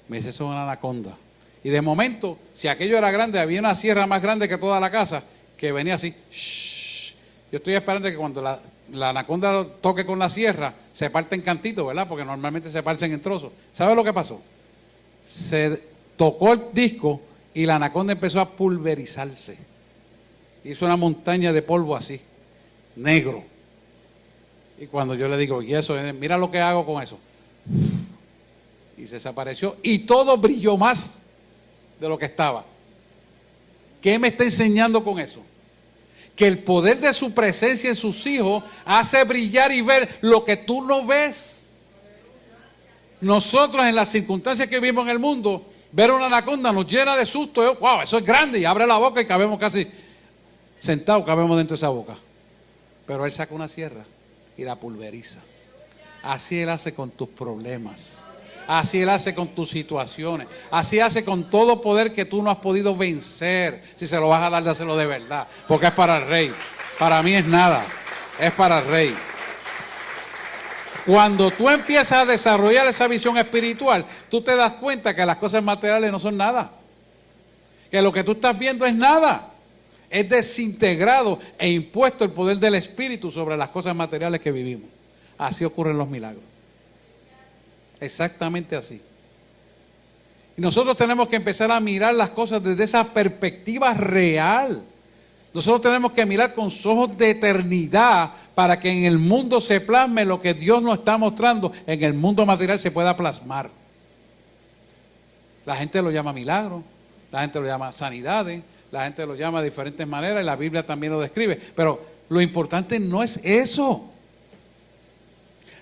Me dice, eso es una anaconda. Y de momento, si aquello era grande, había una sierra más grande que toda la casa, que venía así. Shh. Yo estoy esperando que cuando la anaconda lo toque con la sierra, se parte en cantitos, ¿verdad? Porque normalmente se parten en trozos. ¿Sabe lo que pasó? Se tocó el disco y la anaconda empezó a pulverizarse. Hizo una montaña de polvo así, negro. Y cuando yo le digo, ¿y eso? Mira lo que hago con eso. Y se desapareció y todo brilló más de lo que estaba. ¿Qué me está enseñando con eso? Que el poder de su presencia en sus hijos hace brillar y ver lo que tú no ves. Nosotros en las circunstancias que vivimos en el mundo, ver una anaconda nos llena de susto. Wow, eso es grande, y abre la boca y cabemos casi sentados, cabemos dentro de esa boca. Pero Él saca una sierra y la pulveriza. Así Él hace con tus problemas. Así Él hace con tus situaciones. Así hace con todo poder que tú no has podido vencer. Si se lo vas a dar, dáselo de verdad. Porque es para el Rey. Para mí es nada. Es para el Rey. Cuando tú empiezas a desarrollar esa visión espiritual, tú te das cuenta que las cosas materiales no son nada. Que lo que tú estás viendo es nada. Es desintegrado e impuesto el poder del Espíritu sobre las cosas materiales que vivimos. Así ocurren los milagros. Exactamente así. Y nosotros tenemos que empezar a mirar las cosas desde esa perspectiva real. Nosotros tenemos que mirar con ojos de eternidad para que en el mundo se plasme lo que Dios nos está mostrando, en el mundo material se pueda plasmar. La gente lo llama milagro, la gente lo llama sanidades, la gente lo llama de diferentes maneras y la Biblia también lo describe. Pero lo importante no es eso.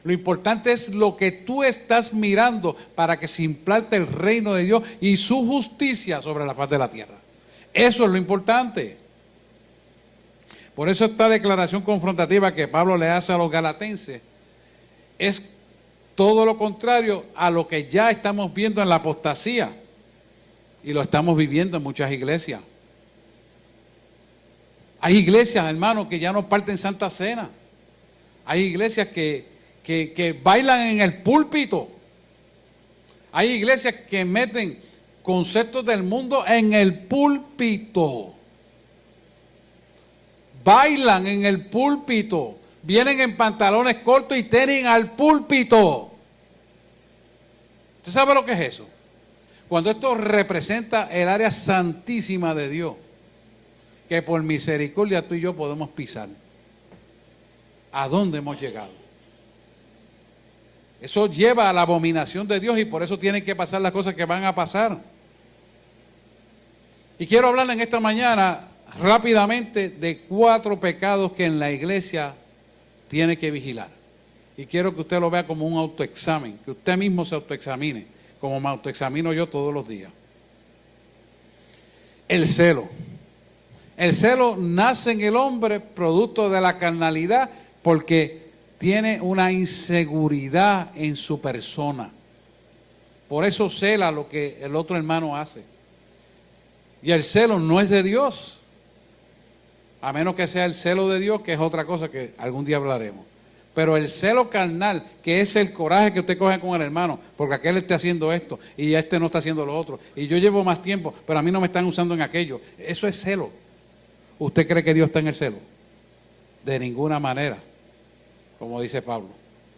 Lo importante es lo que tú estás mirando para que se implante el reino de Dios y su justicia sobre la faz de la tierra. Eso es lo importante. Por eso esta declaración confrontativa que Pablo le hace a los galatenses es todo lo contrario a lo que ya estamos viendo en la apostasía y lo estamos viviendo en muchas iglesias. Hay iglesias, hermanos, que ya no parten Santa Cena. Hay iglesias que bailan en el púlpito. Hay iglesias que meten conceptos del mundo en el púlpito. Bailan en el púlpito. Vienen en pantalones cortos y tenis al púlpito. ¿Usted sabe lo que es eso? Cuando esto representa el área santísima de Dios, que por misericordia tú y yo podemos pisar. ¿A dónde hemos llegado? Eso lleva a la abominación de Dios y por eso tienen que pasar las cosas que van a pasar. Y quiero hablar en esta mañana rápidamente de 4 pecados que en la iglesia tiene que vigilar. Y quiero que usted lo vea como un autoexamen, que usted mismo se autoexamine, como me autoexamino yo todos los días. El celo. El celo nace en el hombre producto de la carnalidad porque tiene una inseguridad en su persona. Por eso cela lo que el otro hermano hace. Y el celo no es de Dios. A menos que sea el celo de Dios, que es otra cosa que algún día hablaremos. Pero el celo carnal, que es el coraje que usted coge con el hermano, porque aquel esté haciendo esto y este no está haciendo lo otro, y yo llevo más tiempo, pero a mí no me están usando en aquello. Eso es celo. ¿Usted cree que Dios está en el celo? De ninguna manera, como dice Pablo.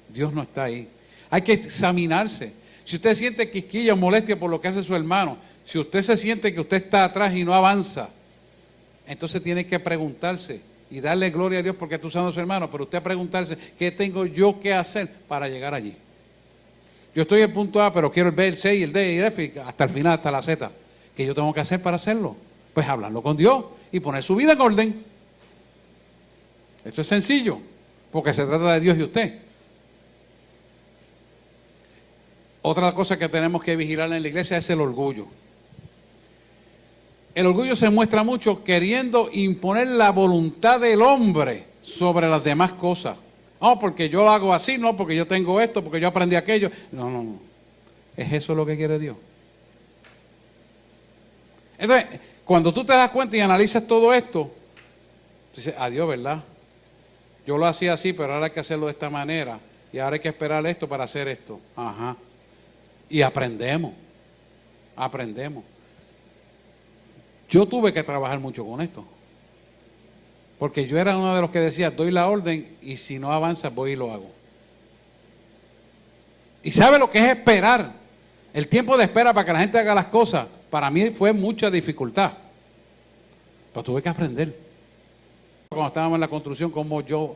Dios no está ahí. Hay que examinarse. Si usted siente quisquilla o molestia por lo que hace su hermano, si usted se siente que usted está atrás y no avanza, entonces tiene que preguntarse y darle gloria a Dios porque está usando a su hermano, pero usted preguntarse, ¿qué tengo yo que hacer para llegar allí? Yo estoy en el punto A, pero quiero el B, el C y el D y el F, hasta el final, hasta la Z. ¿Qué yo tengo que hacer para hacerlo? Pues hablarlo con Dios y poner su vida en orden. Esto es sencillo, porque se trata de Dios y usted. Otra cosa que tenemos que vigilar en la iglesia es el orgullo. El orgullo se muestra mucho queriendo imponer la voluntad del hombre sobre las demás cosas. No, porque yo lo hago así, no, porque yo tengo esto, porque yo aprendí aquello. No, no, no. ¿Es eso lo que quiere Dios? Entonces, cuando tú te das cuenta y analizas todo esto, dices, adiós, ¿verdad? Yo lo hacía así, pero ahora hay que hacerlo de esta manera. Y ahora hay que esperar esto para hacer esto. Ajá. Y aprendemos. Aprendemos. Yo tuve que trabajar mucho con esto. Porque yo era uno de los que decía, doy la orden y si no avanza voy y lo hago. Y sabe lo que es esperar. El tiempo de espera para que la gente haga las cosas, para mí fue mucha dificultad. Pero tuve que aprender. Cuando estábamos en la construcción, como yo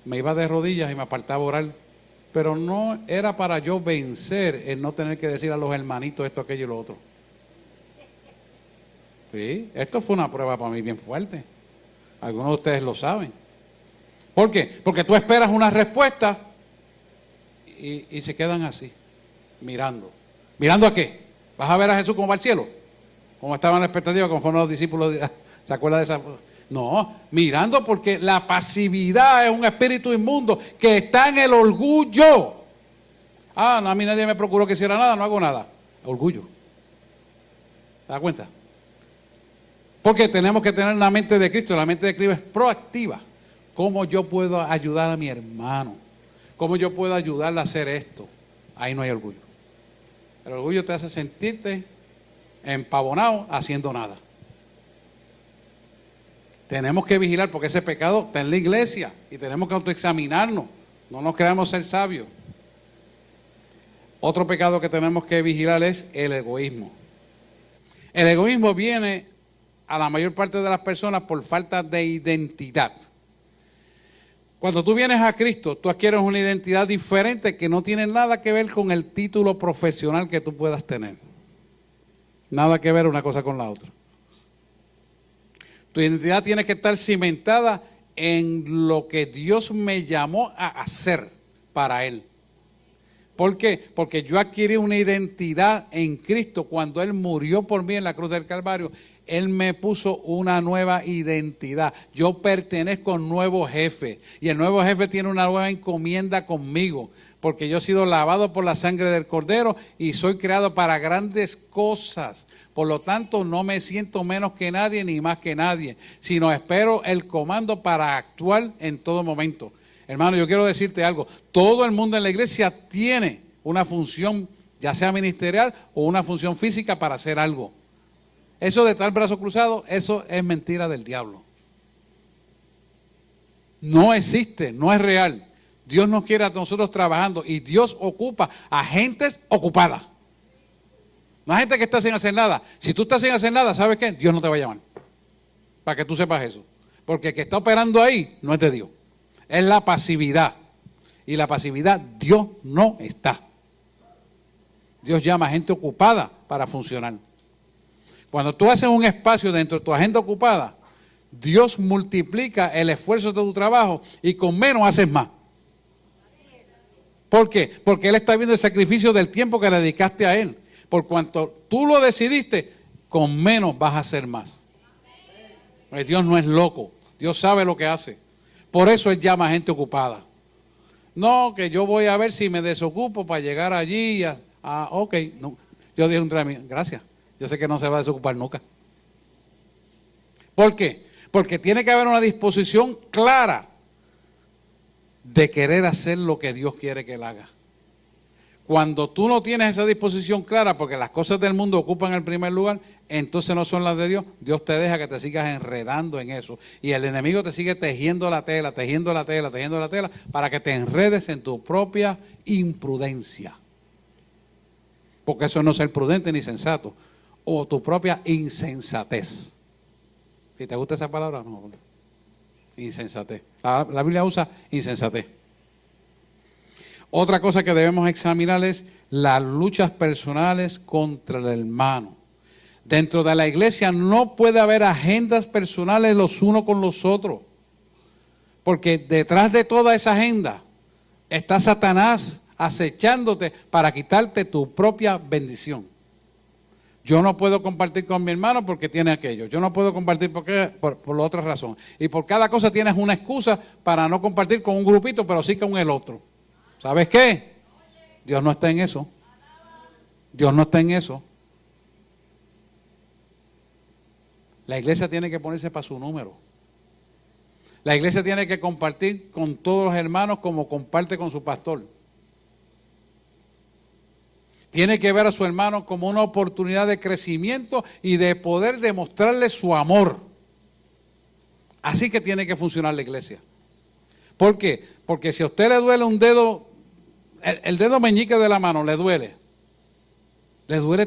me iba de rodillas y me apartaba a orar. Pero no era para yo vencer el no tener que decir a los hermanitos esto, aquello y lo otro. Sí, esto fue una prueba para mí bien fuerte. Algunos de ustedes lo saben. ¿Por qué? Porque tú esperas una respuesta y se quedan así, mirando. ¿Mirando a qué? ¿Vas a ver a Jesús como va al cielo? Como estaban en la expectativa, conforme los discípulos, ¿se acuerdan de esa? No, mirando porque la pasividad es un espíritu inmundo que está en el orgullo. Ah, no, a mí nadie me procuró que hiciera nada, no hago nada. Orgullo. ¿Te das cuenta? Porque tenemos que tener la mente de Cristo. La mente de Cristo es proactiva. ¿Cómo yo puedo ayudar a mi hermano? ¿Cómo yo puedo ayudarle a hacer esto? Ahí no hay orgullo. El orgullo te hace sentirte empavonado haciendo nada. Tenemos que vigilar porque ese pecado está en la iglesia y tenemos que autoexaminarnos. No nos creamos ser sabios. Otro pecado que tenemos que vigilar es el egoísmo. El egoísmo viene a la mayor parte de las personas por falta de identidad. Cuando tú vienes a Cristo, tú adquieres una identidad diferente que no tiene nada que ver con el título profesional que tú puedas tener. Nada que ver una cosa con la otra. Tu identidad tiene que estar cimentada en lo que Dios me llamó a hacer para Él. ¿Por qué? Porque yo adquirí una identidad en Cristo cuando Él murió por mí en la cruz del Calvario. Él me puso una nueva identidad. Yo pertenezco a un nuevo jefe. Y el nuevo jefe tiene una nueva encomienda conmigo. Porque yo he sido lavado por la sangre del Cordero y soy creado para grandes cosas. Por lo tanto, no me siento menos que nadie ni más que nadie. Sino espero el comando para actuar en todo momento. Hermano, yo quiero decirte algo. Todo el mundo en la iglesia tiene una función, ya sea ministerial o una función física para hacer algo. Eso de estar brazo cruzado, eso es mentira del diablo. No existe, no es real. Dios nos quiere a nosotros trabajando y Dios ocupa a gentes ocupadas. No hay gente que está sin hacer nada. Si tú estás sin hacer nada, ¿sabes qué? Dios no te va a llamar. Para que tú sepas eso. Porque el que está operando ahí no es de Dios. Es la pasividad. Y la pasividad, Dios no está. Dios llama a gente ocupada para funcionar. Cuando tú haces un espacio dentro de tu agenda ocupada, Dios multiplica el esfuerzo de tu trabajo y con menos haces más. ¿Por qué? Porque Él está viendo el sacrificio del tiempo que le dedicaste a Él. Por cuanto tú lo decidiste, con menos vas a hacer más. Porque Dios no es loco. Dios sabe lo que hace. Por eso Él llama a gente ocupada. No, que yo voy a ver si me desocupo para llegar allí. Ok. No. Yo dije un trámite. Gracias. Yo sé que no se va a desocupar nunca. ¿Por qué? Porque tiene que haber una disposición clara de querer hacer lo que Dios quiere que él haga. Cuando tú no tienes esa disposición clara, porque las cosas del mundo ocupan el primer lugar, entonces no son las de Dios. Dios te deja que te sigas enredando en eso. Y el enemigo te sigue tejiendo la tela, tejiendo la tela, tejiendo la tela, para que te enredes en tu propia imprudencia. Porque eso no es ser prudente ni sensato. O tu propia insensatez. Si te gusta esa palabra, no. Insensatez. La Biblia usa insensatez. Otra cosa que debemos examinar es las luchas personales contra el hermano. Dentro de la iglesia no puede haber agendas personales los unos con los otros. Porque detrás de toda esa agenda está Satanás acechándote para quitarte tu propia bendición. Yo no puedo compartir con mi hermano porque tiene aquello. Yo no puedo compartir por la otra razón. Y por cada cosa tienes una excusa para no compartir con un grupito, pero sí con el otro. ¿Sabes qué? Dios no está en eso. Dios no está en eso. La iglesia tiene que ponerse para su número. La iglesia tiene que compartir con todos los hermanos como comparte con su pastor. Tiene que ver a su hermano como una oportunidad de crecimiento y de poder demostrarle su amor. Así que tiene que funcionar la iglesia. ¿Por qué? Porque si a usted le duele un dedo, el dedo meñique de la mano le duele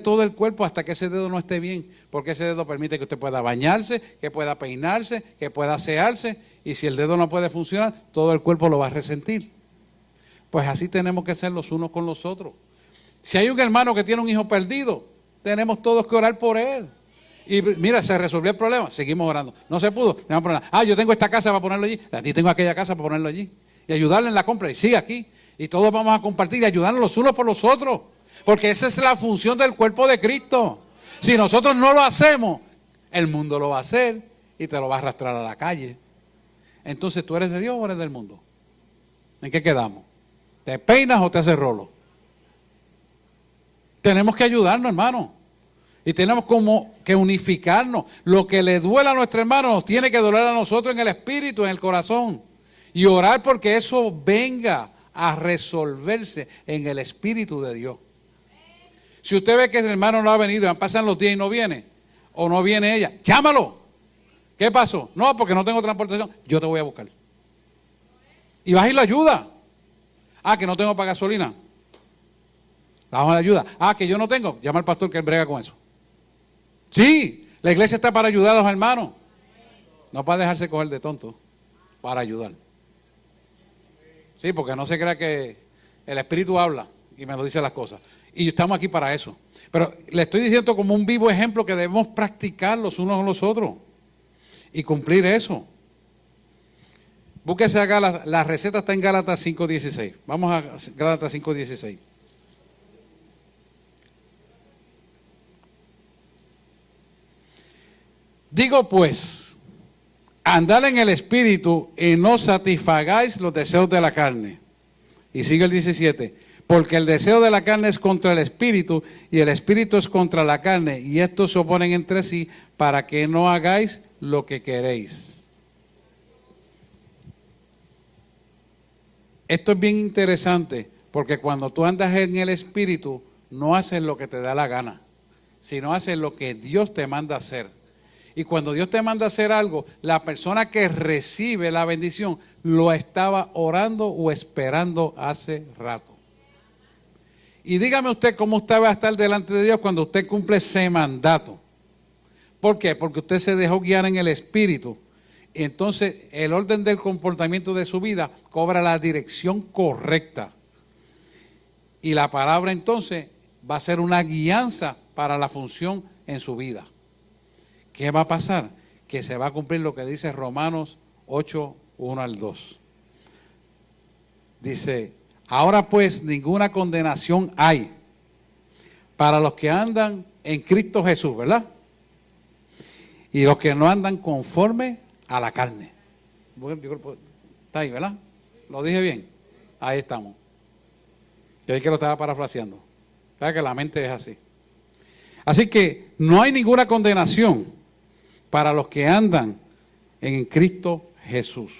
todo el cuerpo hasta que ese dedo no esté bien, porque ese dedo permite que usted pueda bañarse, que pueda peinarse, que pueda asearse, y si el dedo no puede funcionar, todo el cuerpo lo va a resentir. Pues así tenemos que ser los unos con los otros. Si hay un hermano que tiene un hijo perdido, tenemos todos que orar por él. Y mira, se resolvió el problema, seguimos orando. No se pudo, yo tengo esta casa para ponerlo allí, y tengo aquella casa para ponerlo allí. Y ayudarle en la compra, y sí, aquí. Y todos vamos a compartir y ayudarnos los unos por los otros. Porque esa es la función del cuerpo de Cristo. Si nosotros no lo hacemos, el mundo lo va a hacer y te lo va a arrastrar a la calle. Entonces, ¿tú eres de Dios o eres del mundo? ¿En qué quedamos? ¿Te peinas o te haces rolo? Tenemos que ayudarnos, hermano. Y tenemos como que unificarnos. Lo que le duele a nuestro hermano nos tiene que doler a nosotros en el espíritu, en el corazón. Y orar porque eso venga a resolverse en el Espíritu de Dios. Si usted ve que el hermano no ha venido, pasan los días y no viene, o no viene ella, llámalo. ¿Qué pasó? No, porque no tengo transportación. Yo te voy a buscar. Y vas y lo ayuda. Que no tengo para gasolina. Vamos a la ayuda. Que yo no tengo. Llama al pastor que él brega con eso. Sí, la iglesia está para ayudar a los hermanos. No para dejarse coger de tonto. Para ayudar. Sí, porque no se crea que el Espíritu habla y me lo dice las cosas. Y estamos aquí para eso. Pero le estoy diciendo como un vivo ejemplo que debemos practicar los unos con los otros. Y cumplir eso. Búsquese a Gálatas, la receta está en Gálatas 5:16. Vamos a Gálatas 5:16. Digo pues, andad en el Espíritu y no satisfagáis los deseos de la carne. Y sigue el 17. Porque el deseo de la carne es contra el Espíritu y el Espíritu es contra la carne. Y estos se oponen entre sí para que no hagáis lo que queréis. Esto es bien interesante porque cuando tú andas en el Espíritu no haces lo que te da la gana, sino haces lo que Dios te manda hacer. Y cuando Dios te manda hacer algo, la persona que recibe la bendición lo estaba orando o esperando hace rato. Y dígame usted cómo usted va a estar delante de Dios cuando usted cumple ese mandato. ¿Por qué? Porque usted se dejó guiar en el Espíritu. Y entonces el orden del comportamiento de su vida cobra la dirección correcta. Y la palabra entonces va a ser una guianza para la función en su vida. ¿Qué va a pasar? Que se va a cumplir lo que dice Romanos 8, 1 al 2. Dice, ahora pues ninguna condenación hay para los que andan en Cristo Jesús, ¿verdad? Y los que no andan conforme a la carne. Está ahí, ¿verdad? ¿Lo dije bien? Ahí estamos. Creí que lo estaba parafraseando. ¿Sabes que la mente es así? Así que no hay ninguna condenación para los que andan en Cristo Jesús.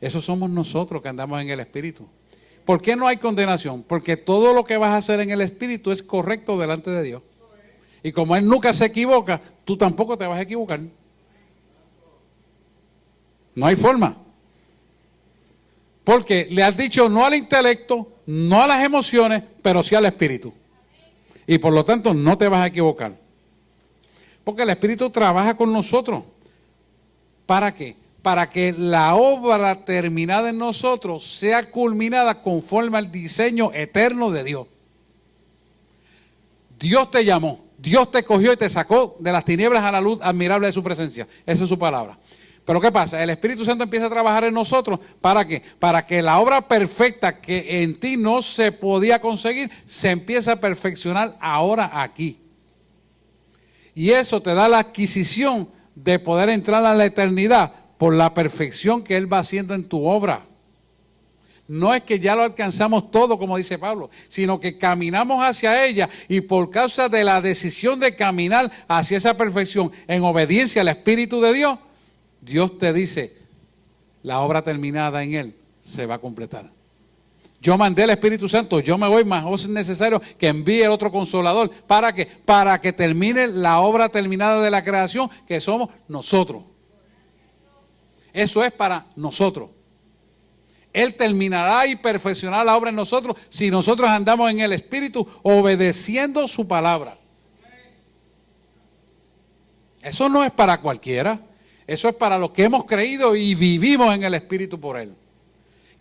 Eso somos nosotros que andamos en el Espíritu. ¿Por qué no hay condenación? Porque todo lo que vas a hacer en el Espíritu es correcto delante de Dios. Y como Él nunca se equivoca, tú tampoco te vas a equivocar. No hay forma. Porque le has dicho no al intelecto, no a las emociones, pero sí al Espíritu. Y por lo tanto no te vas a equivocar. Porque el Espíritu trabaja con nosotros. ¿Para qué? Para que la obra terminada en nosotros sea culminada conforme al diseño eterno de Dios. Dios te llamó, Dios te cogió y te sacó de las tinieblas a la luz admirable de su presencia. Esa es su palabra. Pero ¿qué pasa? El Espíritu Santo empieza a trabajar en nosotros. ¿Para qué? Para que la obra perfecta que en ti no se podía conseguir, se empieza a perfeccionar ahora aquí. Y eso te da la adquisición de poder entrar a la eternidad por la perfección que Él va haciendo en tu obra. No es que ya lo alcanzamos todo, como dice Pablo, sino que caminamos hacia ella y por causa de la decisión de caminar hacia esa perfección en obediencia al Espíritu de Dios, Dios te dice, la obra terminada en Él se va a completar. Yo mandé al Espíritu Santo, yo me voy, más es necesario que envíe otro consolador. ¿Para qué? Para que termine la obra terminada de la creación, que somos nosotros. Eso es para nosotros. Él terminará y perfeccionará la obra en nosotros si nosotros andamos en el Espíritu obedeciendo su palabra. Eso no es para cualquiera. Eso es para los que hemos creído y vivimos en el Espíritu por Él.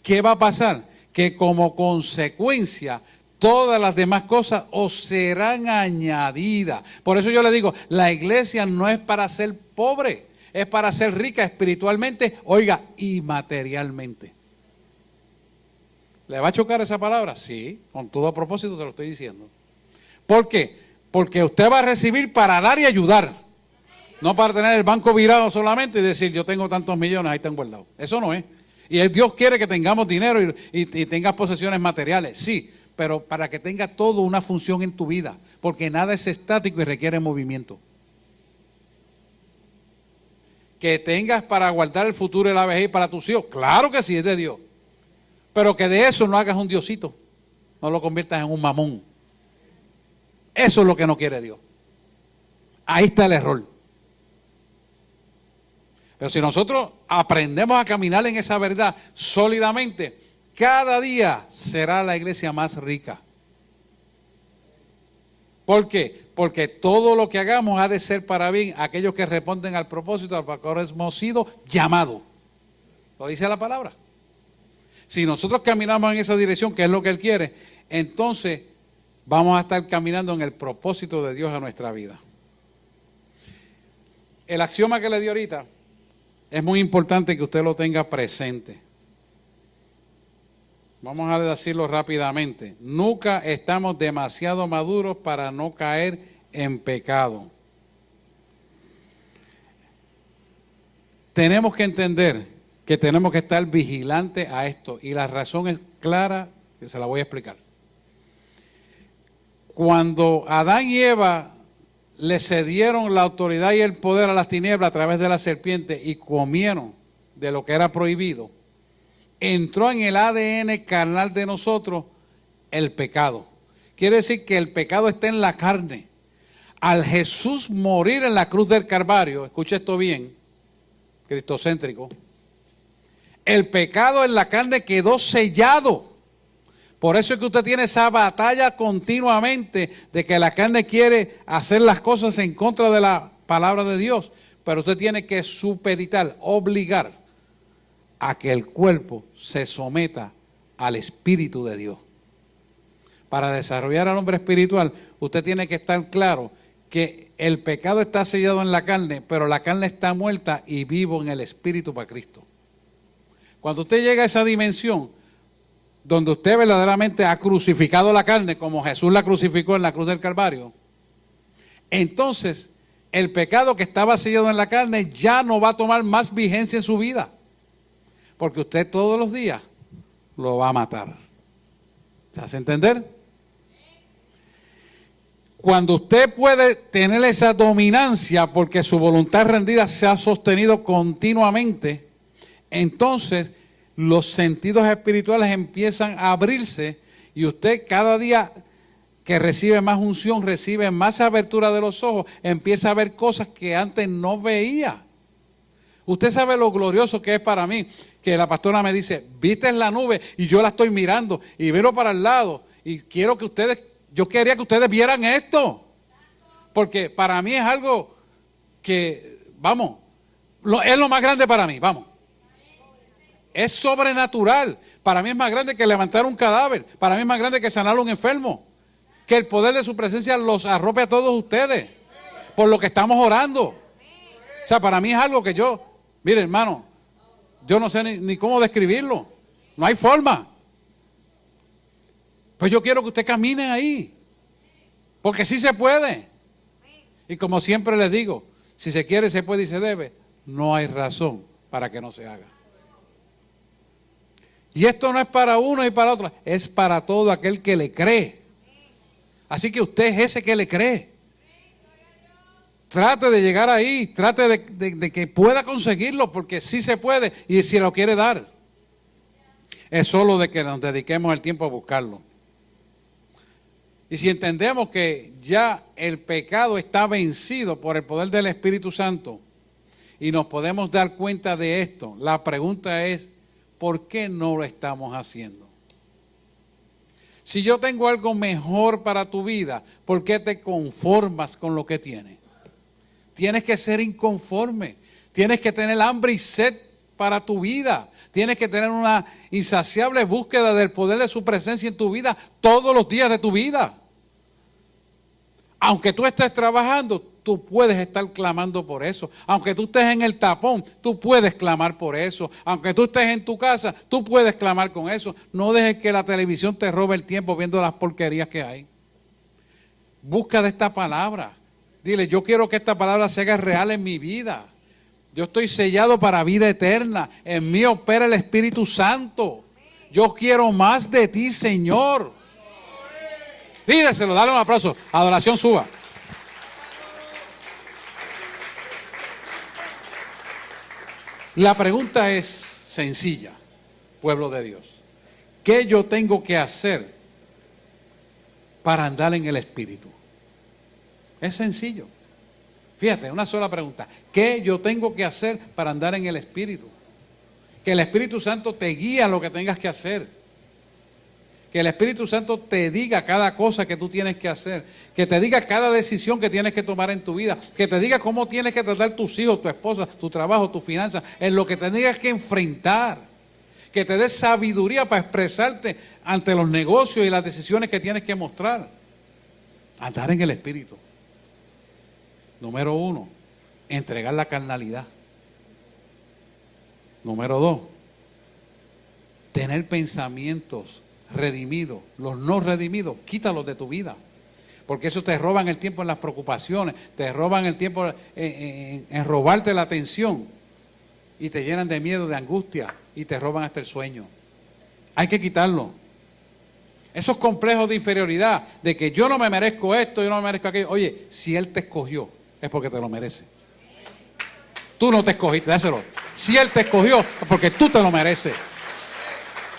¿Qué va a pasar? Que como consecuencia todas las demás cosas os serán añadidas. Por eso yo le digo, la iglesia no es para ser pobre, es para ser rica espiritualmente, oiga, y materialmente. ¿Le va a chocar esa palabra? Sí, con todo propósito te lo estoy diciendo. ¿Por qué? Porque usted va a recibir para dar y ayudar. No para tener el banco virado solamente y decir, yo tengo tantos millones, ahí están guardados. Eso no es. Y Dios quiere que tengamos dinero y tengas posesiones materiales, sí, pero para que tenga todo una función en tu vida, porque nada es estático y requiere movimiento. Que tengas para guardar el futuro y la vejez para tus hijos, claro que sí, es de Dios. Pero que de eso no hagas un diosito, no lo conviertas en un mamón. Eso es lo que no quiere Dios. Ahí está el error. Pero si nosotros aprendemos a caminar en esa verdad sólidamente, cada día será la iglesia más rica. ¿Por qué? Porque todo lo que hagamos ha de ser para bien aquellos que responden al propósito al cual hemos sido llamados. Lo dice la palabra. Si nosotros caminamos en esa dirección, que es lo que Él quiere, entonces vamos a estar caminando en el propósito de Dios a nuestra vida. El axioma que le di ahorita es muy importante que usted lo tenga presente. Vamos a decirlo rápidamente. Nunca estamos demasiado maduros para no caer en pecado. Tenemos que entender que tenemos que estar vigilantes a esto. Y la razón es clara, que se la voy a explicar. Cuando Adán y Eva le cedieron la autoridad y el poder a las tinieblas a través de la serpiente y comieron de lo que era prohibido, entró en el ADN carnal de nosotros el pecado. Quiere decir que el pecado está en la carne. Al Jesús morir en la cruz del Calvario, escuche esto bien, cristocéntrico, el pecado en la carne quedó sellado. Por eso es que usted tiene esa batalla continuamente de que la carne quiere hacer las cosas en contra de la palabra de Dios. Pero usted tiene que supeditar, obligar a que el cuerpo se someta al Espíritu de Dios. Para desarrollar al hombre espiritual, usted tiene que estar claro que el pecado está sellado en la carne, pero la carne está muerta y vivo en el Espíritu para Cristo. Cuando usted llega a esa dimensión, donde usted verdaderamente ha crucificado la carne, como Jesús la crucificó en la cruz del Calvario, entonces el pecado que estaba sellado en la carne ya no va a tomar más vigencia en su vida, porque usted todos los días lo va a matar. ¿Se hace entender? Cuando usted puede tener esa dominancia porque su voluntad rendida se ha sostenido continuamente, entonces los sentidos espirituales empiezan a abrirse y usted cada día que recibe más unción, recibe más abertura de los ojos, empieza a ver cosas que antes no veía. Usted sabe lo glorioso que es para mí, que la pastora me dice, viste la nube y yo la estoy mirando y miro para el lado y quiero que ustedes, yo quería que ustedes vieran esto, porque para mí es algo que, vamos, es lo más grande para mí, vamos. Es sobrenatural, para mí es más grande que levantar un cadáver, para mí es más grande que sanar a un enfermo, que el poder de su presencia los arrope a todos ustedes, por lo que estamos orando. O sea, para mí es algo que yo... Mire, hermano, yo no sé ni cómo describirlo. No hay forma. Pues yo quiero que usted camine ahí. Porque sí se puede. Y como siempre les digo, si se quiere, se puede y se debe. No hay razón para que no se haga. Y esto no es para uno y para otro. Es para todo aquel que le cree. Así que usted es ese que le cree. Trate de llegar ahí, trate de que pueda conseguirlo, porque sí se puede y si lo quiere dar. Es solo de que nos dediquemos el tiempo a buscarlo. Y si entendemos que ya el pecado está vencido por el poder del Espíritu Santo y nos podemos dar cuenta de esto, la pregunta es, ¿por qué no lo estamos haciendo? Si yo tengo algo mejor para tu vida, ¿por qué te conformas con lo que tienes? Tienes que ser inconforme, tienes que tener hambre y sed para tu vida, tienes que tener una insaciable búsqueda del poder de su presencia en tu vida todos los días de tu vida. Aunque tú estés trabajando, tú puedes estar clamando por eso. Aunque tú estés en el tapón, tú puedes clamar por eso. Aunque tú estés en tu casa, tú puedes clamar con eso. No dejes que la televisión te robe el tiempo viendo las porquerías que hay. Busca de esta palabra. Dile, yo quiero que esta palabra se haga real en mi vida. Yo estoy sellado para vida eterna. En mí opera el Espíritu Santo. Yo quiero más de ti, Señor. Pídeselo, dale un aplauso. Adoración suba. La pregunta es sencilla, pueblo de Dios. ¿Qué yo tengo que hacer para andar en el Espíritu? Es sencillo. Fíjate, una sola pregunta. ¿Qué yo tengo que hacer para andar en el Espíritu? Que el Espíritu Santo te guíe a lo que tengas que hacer. Que el Espíritu Santo te diga cada cosa que tú tienes que hacer. Que te diga cada decisión que tienes que tomar en tu vida. Que te diga cómo tienes que tratar tus hijos, tu esposa, tu trabajo, tus finanzas. En lo que te tengas que enfrentar. Que te dé sabiduría para expresarte ante los negocios y las decisiones que tienes que mostrar. Andar en el Espíritu. Número 1, entregar la carnalidad. Número 2, tener pensamientos redimidos. Los no redimidos, quítalos de tu vida. Porque eso te roban el tiempo en las preocupaciones, te roban el tiempo en robarte la atención y te llenan de miedo, de angustia y te roban hasta el sueño. Hay que quitarlo. Esos complejos de inferioridad, de que yo no me merezco esto, yo no me merezco aquello. Oye, si Él te escogió, es porque te lo mereces. Tú no te escogiste, dáselo. Si Él te escogió, es porque tú te lo mereces.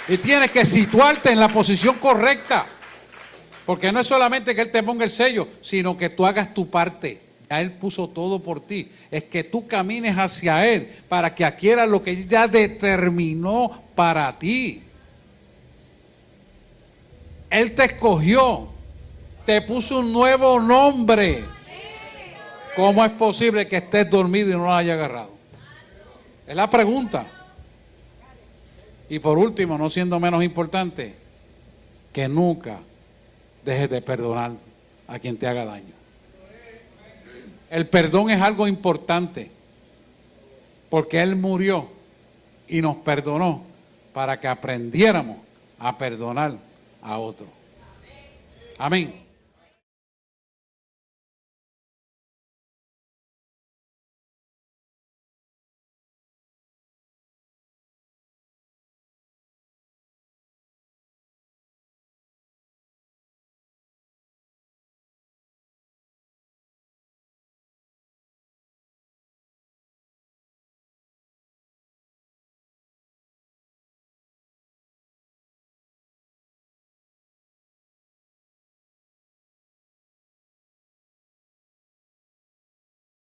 Y tienes que situarte en la posición correcta. Porque no es solamente que Él te ponga el sello, sino que tú hagas tu parte. Ya Él puso todo por ti. Es que tú camines hacia Él para que adquieras lo que Él ya determinó para ti. Él te escogió, te puso un nuevo nombre. ¿Cómo es posible que estés dormido y no lo haya agarrado? Es la pregunta. Y por último, no siendo menos importante, que nunca dejes de perdonar a quien te haga daño. El perdón es algo importante, porque Él murió y nos perdonó para que aprendiéramos a perdonar a otro. Amén.